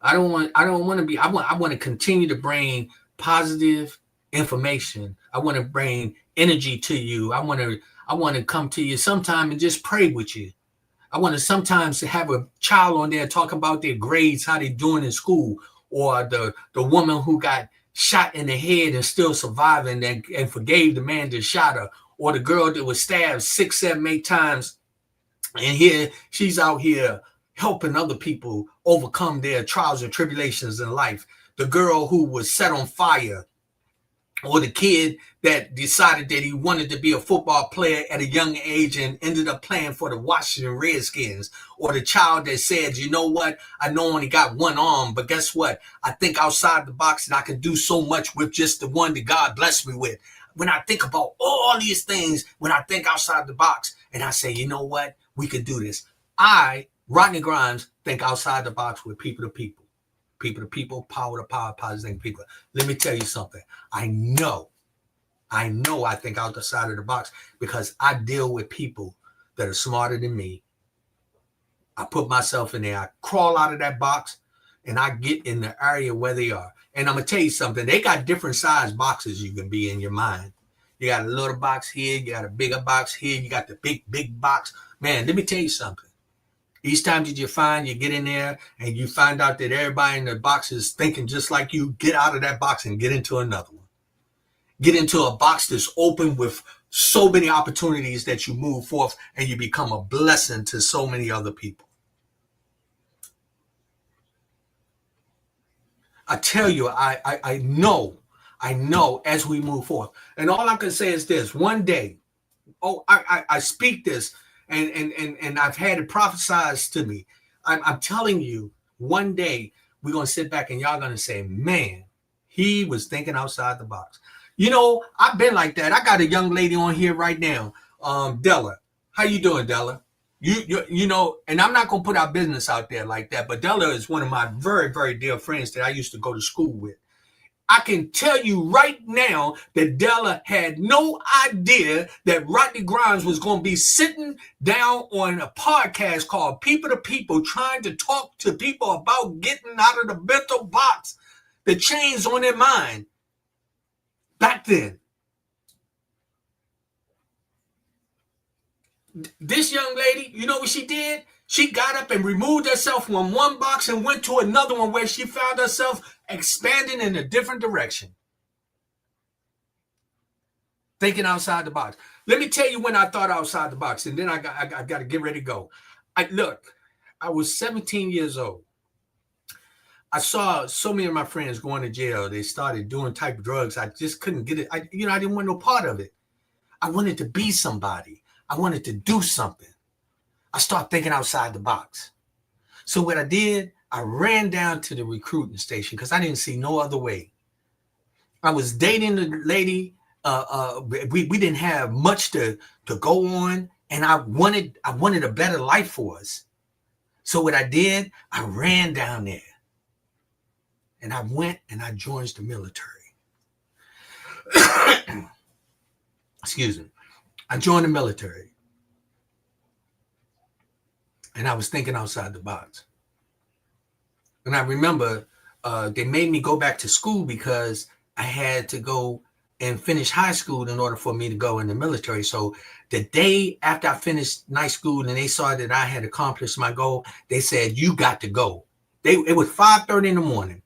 I want to continue to bring positive information. I want to bring energy to you. I want to come to you sometime and just pray with you. I want to sometimes have a child on there talking about their grades, how they're doing in school, or the woman who got shot in the head and still surviving and forgave the man that shot her, or the girl that was stabbed 6, 7, 8 times. And here she's out here helping other people overcome their trials and tribulations in life. The girl who was set on fire, or the kid that decided that he wanted to be a football player at a young age and ended up playing for the Washington Redskins, or the child that said, you know what, I know I only got one arm, but guess what? I think outside the box and I can do so much with just the one that God blessed me with. When I think about all these things, when I think outside the box and I say, you know what, we could do this. I, Rodney Grimes, think outside the box with People to People. People to People, power to power, positive people. Let me tell you something. I know I think outside of the box because I deal with people that are smarter than me. I put myself in there. I crawl out of that box and I get in the area where they are. And I'm going to tell you something. They got different size boxes you can be in your mind. You got a little box here. You got a bigger box here. You got the big box. Man, let me tell you something. Each time that you get in there and you find out that everybody in the box is thinking just like you, get out of that box and get into another one. Get into a box that's open with so many opportunities that you move forth and you become a blessing to so many other people. I tell you, I know as we move forth. And all I can say is this, one day, I speak this and I've had it prophesized to me. I'm telling you, one day we're going to sit back and y'all going to say, man, he was thinking outside the box. You know, I've been like that. I got a young lady on here right now, Della. How you doing, Della? You know, and I'm not going to put our business out there like that, but Della is one of my very, very dear friends that I used to go to school with. I can tell you right now that Della had no idea that Rodney Grimes was going to be sitting down on a podcast called People to People, trying to talk to people about getting out of the mental box, the chains on their mind. Back then, this young lady, you know what she did? She got up and removed herself from one box and went to another one where she found herself expanding in a different direction. Thinking outside the box. Let me tell you when I thought outside the box, and then I got to get ready to go. I was 17 years old. I saw so many of my friends going to jail. They started doing type of drugs. I just couldn't get it. I didn't want no part of it. I wanted to be somebody. I wanted to do something. I started thinking outside the box. So what I did, I ran down to the recruiting station because I didn't see no other way. I was dating the lady. We didn't have much to go on, and I wanted a better life for us. So what I did, I ran down there. And I went and I joined the military. Excuse me. I joined the military. And I was thinking outside the box. And I remember they made me go back to school because I had to go and finish high school in order for me to go in the military. So the day after I finished night school and they saw that I had accomplished my goal, they said, you got to go. It was 5:30 in the morning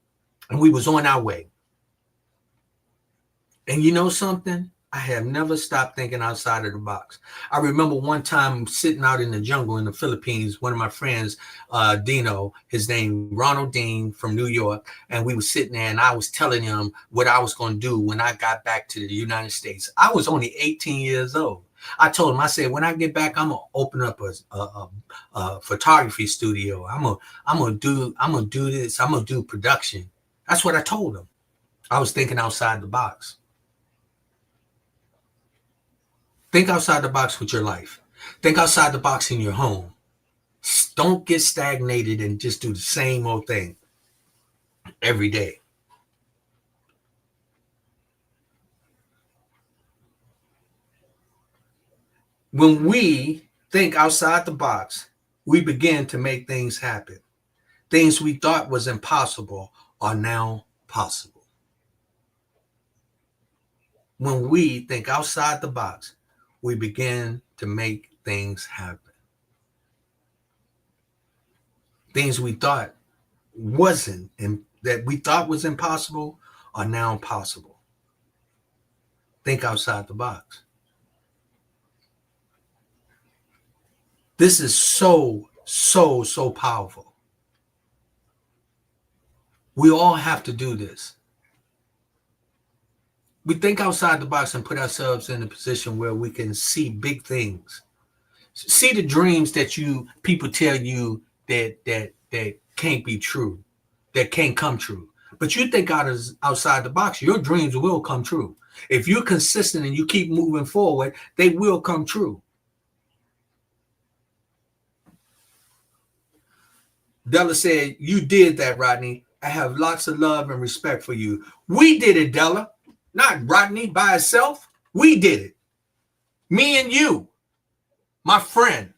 and we was on our way. And you know something? I have never stopped thinking outside of the box. I remember one time sitting out in the jungle in the Philippines, one of my friends, Dino, his name, Ronald Dean from New York, and we were sitting there and I was telling him what I was going to do when I got back to the United States. I was only 18 years old. I told him, I said, when I get back, I'm gonna open up a photography studio. I'm gonna do this. I'm gonna do production. That's what I told him. I was thinking outside the box. Think outside the box with your life. Think outside the box in your home. Don't get stagnated and just do the same old thing every day. When we think outside the box, we begin to make things happen. Things we thought was impossible are now possible. When we think outside the box, we begin to make things happen. Things we thought wasn't, and that we thought was impossible are now possible. Think outside the box. This is so powerful. We all have to do this. We think outside the box and put ourselves in a position where we can see big things. See the dreams that people tell you that can't be true, that can't come true. But you think outside the box, your dreams will come true. If you're consistent and you keep moving forward, they will come true. Della said, you did that, Rodney. I have lots of love and respect for you. We did it, Della. Not Rodney by itself. We did it. Me and you, my friend,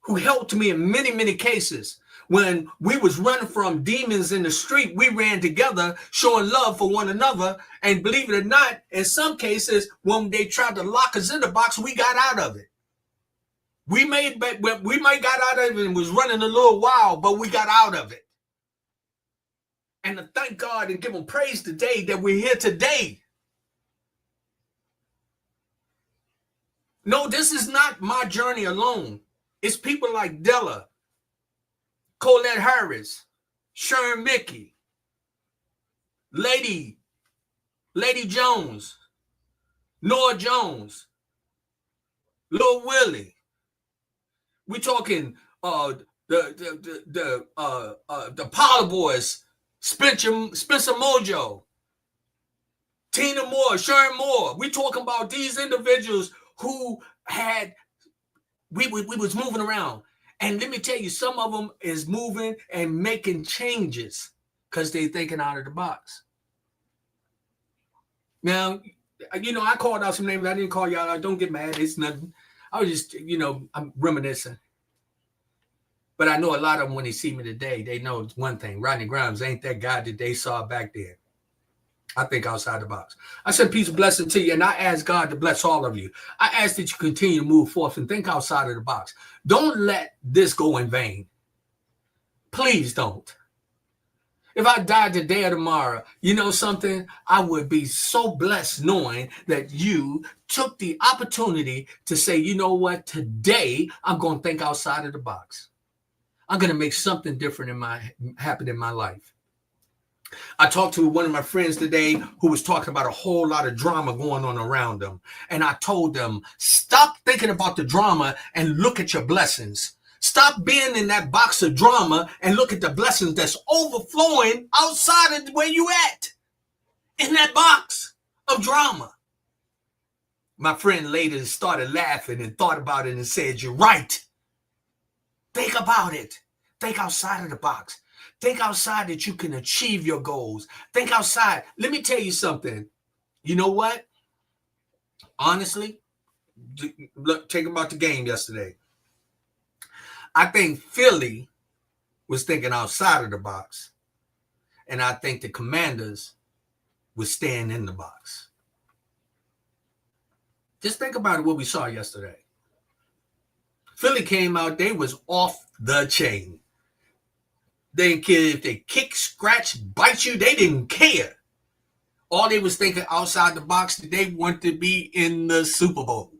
who helped me in many cases. When we was running from demons in the street, we ran together, showing love for one another. And believe it or not, in some cases, when they tried to lock us in the box, we got out of it. We might got out of it and was running a little while, but we got out of it. And to thank God and give him praise today that we're here today. No, this is not my journey alone. It's people like Della, Colette Harris, Sharon Mickey, Lady Jones, Noah Jones, Lil Willie. We talking the Power Boys, Spencer Mojo, Tina Moore, Sharon Moore. We talking about these individuals who had we was moving around. And let me tell you, some of them is moving and making changes because they thinking out of the box. Now, I called out some names. I didn't call y'all out. Don't get mad. It's nothing. I was just, I'm reminiscing. But I know a lot of them, when they see me today, they know one thing. Rodney Grimes ain't that guy that they saw back then. I think outside the box. I said peace and blessing to you, and I ask God to bless all of you. I ask that you continue to move forth and think outside of the box. Don't let this go in vain. Please don't. If I died today or tomorrow, you know something? I would be so blessed knowing that you took the opportunity to say, you know what? Today, I'm going to think outside of the box. I'm going to make something different happen in my life. I talked to one of my friends today who was talking about a whole lot of drama going on around them. And I told them, stop thinking about the drama and look at your blessings. Stop being in that box of drama and look at the blessings that's overflowing outside of where you at. In that box of drama. My friend later started laughing and thought about it and said, you're right. Think about it. Think outside of the box. Think outside that you can achieve your goals. Think outside. Let me tell you something. You know what? Honestly, look, take about the game yesterday. I think Philly was thinking outside of the box. And I think the Commanders was staying in the box. Just think about what we saw yesterday. Philly came out, they was off the chain. They didn't care if they kick, scratch, bite you, they didn't care. All they was thinking outside the box, they want to be in the Super Bowl.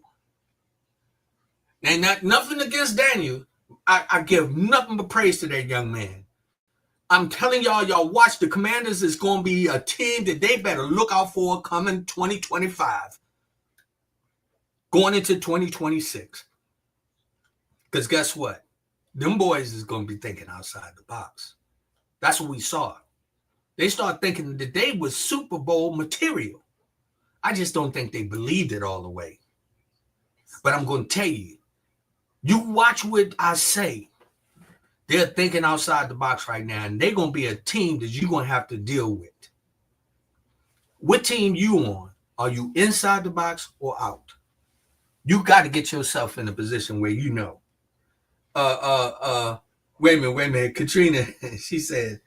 And nothing against Daniel. I give nothing but praise to that young man. I'm telling y'all watch, the Commanders is going to be a team that they better look out for coming 2025. Going into 2026. Because guess what? Them boys is going to be thinking outside the box. That's what we saw. They started thinking that they was Super Bowl material. I just don't think they believed it all the way. But I'm going to tell you, you watch what I say. They're thinking outside the box right now, and they're going to be a team that you're going to have to deal with. What team you on? Are you inside the box or out? You got to get yourself in a position where you know. Wait a minute. Katrina, she said,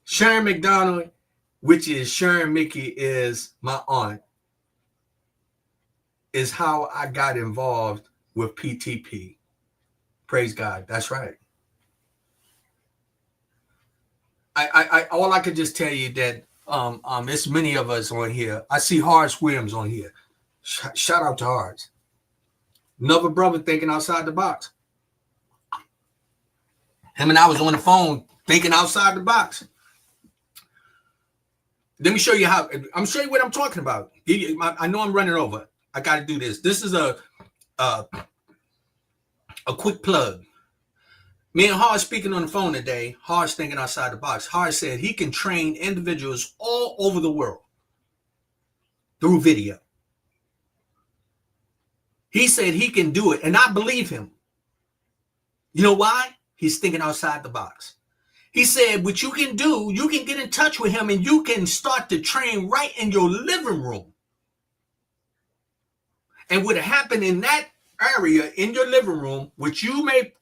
Sharon McDonald, which is Sharon Mickey, is my aunt, is how I got involved with PTP. Praise God. That's right. I all I could just tell you that it's many of us on here. I see Horace Williams on here. Shout out to Horace. Another brother thinking outside the box. Him and I was on the phone thinking outside the box. Let me show you how. I'm showing you what I'm talking about. I know I'm running over. I got to do this. This is a quick plug. Me and Horace speaking on the phone today. Horace thinking outside the box. Horace said he can train individuals all over the world through video. He said he can do it, and I believe him. You know why? He's thinking outside the box. He said, what you can do, you can get in touch with him and you can start to train right in your living room. And what happened in that area in your living room, which you may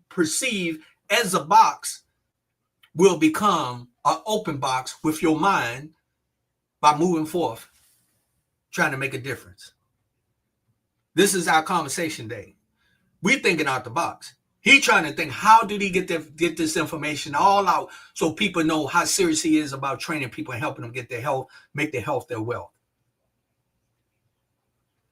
perceive as a box, will become an open box with your mind by moving forth, trying to make a difference. This is our conversation day. We're thinking out the box. He trying to think, how did he get this information all out so people know how serious he is about training people and helping them get their health, make their health their wealth.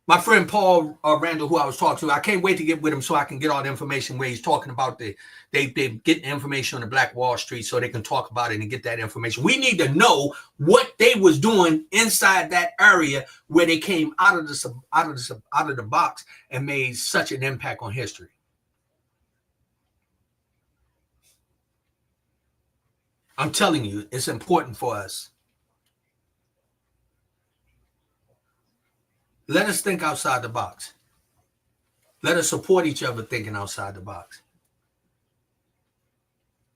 My friend Paul Randall, who I was talking to, I can't wait to get with him so I can get all the information where he's talking about they get information on the Black Wall Street so they can talk about it and get that information. We need to know what they was doing inside that area where they came out of the box and made such an impact on history. I'm telling you, it's important for us. Let us think outside the box. Let us support each other thinking outside the box.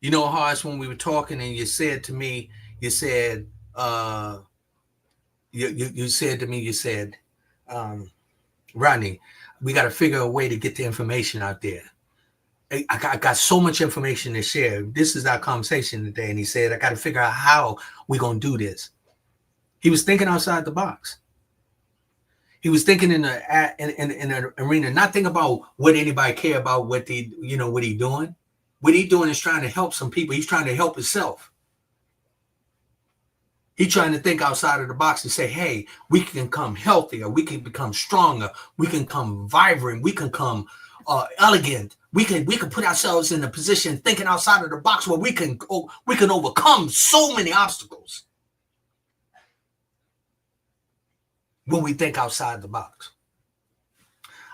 You know, Horace, when we were talking and you said to me, you said, Rodney, we got to figure a way to get the information out there. I got so much information to share. This is our conversation today. And he said, I got to figure out how we're going to do this. He was thinking outside the box. He was thinking in an arena, not thinking about what anybody care about, what he doing. What he doing is trying to help some people. He's trying to help himself. He's trying to think outside of the box and say, hey, we can become healthier. We can become stronger. We can become vibrant. We can become elegant. We can put ourselves in a position thinking outside of the box where we can overcome so many obstacles. When we think outside the box.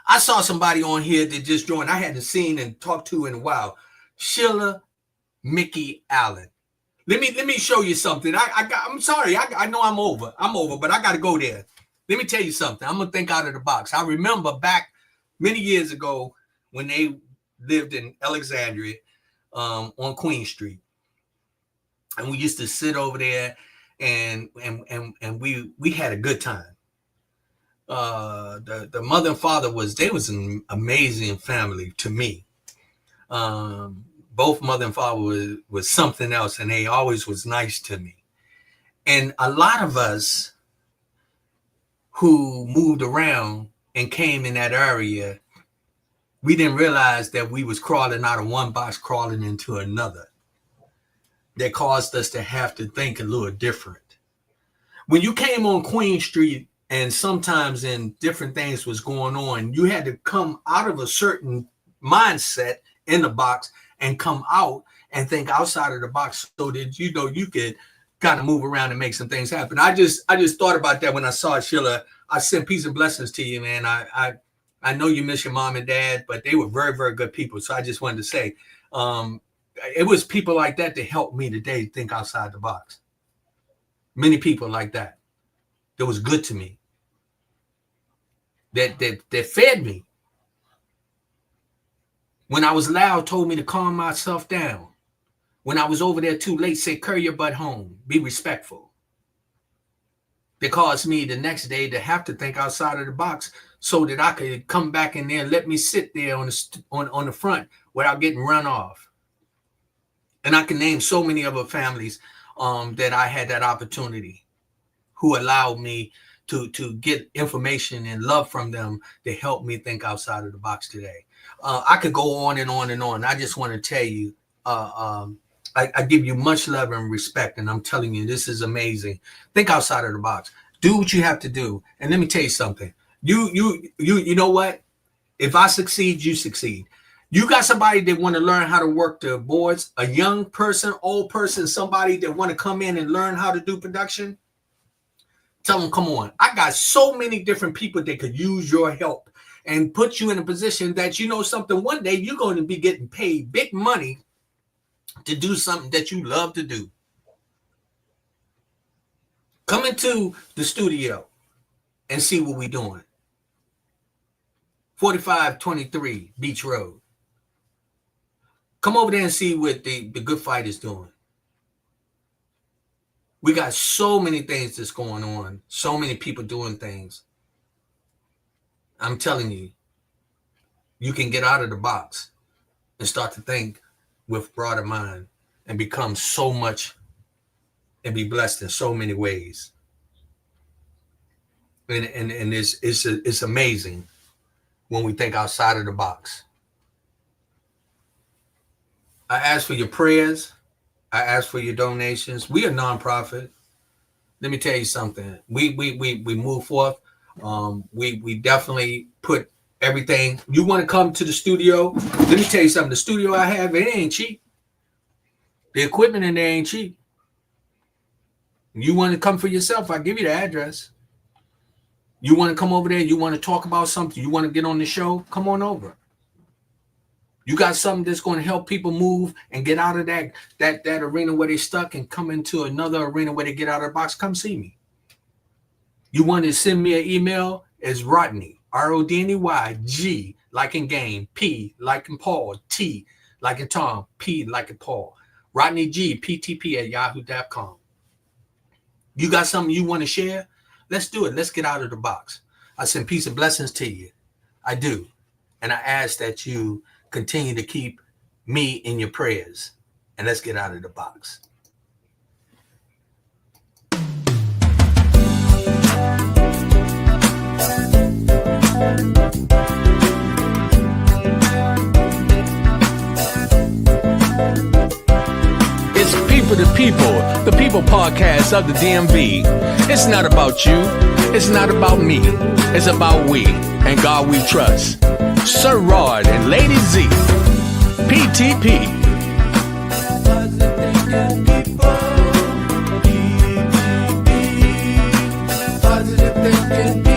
I saw somebody on here that just joined. I hadn't seen and talked to in a while. Sheila Mickey Allen. Let me show you something. I'm sorry. I know I'm over, but I got to go there. Let me tell you something. I'm going to think out of the box. I remember back many years ago when they lived in Alexandria on Queen Street. And we used to sit over there and we had a good time. The mother and father was an amazing family to me. Both mother and father was something else, and they always was nice to me. And a lot of us who moved around and came in that area, we didn't realize that we was crawling out of one box, crawling into another. That caused us to have to think a little different. When you came on Queen Street and sometimes in different things was going on, you had to come out of a certain mindset in the box and come out and think outside of the box so that you could kind of move around and make some things happen. I just thought about that when I saw it, Sheila. I sent peace and blessings to you, man. I know you miss your mom and dad, but they were very, very good people. So I just wanted to say, it was people like that helped me today think outside the box. Many people like that was good to me. That fed me. When I was loud, told me to calm myself down. When I was over there too late, say, carry your butt home. Be respectful. They caused me the next day to have to think outside of the box so that I could come back in there and let me sit there on the front without getting run off. And I can name so many other families that I had that opportunity who allowed me to get information and love from them to help me think outside of the box today. I could go on and on and on. I just want to tell you, I give you much love and respect, and I'm telling you, this is amazing. Think outside of the box. Do what you have to do. And let me tell you something. You know what? If I succeed, you succeed. You got somebody that want to learn how to work the boards, a young person, old person, somebody that want to come in and learn how to do production. Tell them, come on. I got so many different people that could use your help and put you in a position that you know something. One day you're going to be getting paid big money to do something that you love to do. Come into the studio and see what we're doing. 4523 Beach Road. Come over there and see what the Good Fight is doing. We got so many things that's going on. So many people doing things. I'm telling you, you can get out of the box and start to think with broader mind and become so much and be blessed in so many ways. And it's amazing when we think outside of the box. I ask for your prayers. I ask for your donations. We are nonprofit. Let me tell you something. We move forth. We definitely put everything. You want to come to the studio? Let me tell you something. The studio I have, it ain't cheap. The equipment in there ain't cheap. You want to come for yourself? I give you the address. You want to come over there? You want to talk about something? You want to get on the show? Come on over. You got something that's going to help people move and get out of that arena where they stuck and come into another arena where they get out of the box? Come see me. You want to send me an email? It's Rodney, Rodney, G like in game, P like in Paul, T like in Tom, P like in Paul. Rodney G, PTP at yahoo.com. You got something you want to share? Let's do it. Let's get out of the box. I send peace and blessings to you. I do. And I ask that you continue to keep me in your prayers. And let's get out of the box. It's People to People, the People podcast of the DMV. It's not about you. It's not about me. It's about we and God we trust. Sir Rod and Lady Z. PTP. Positive thinking people.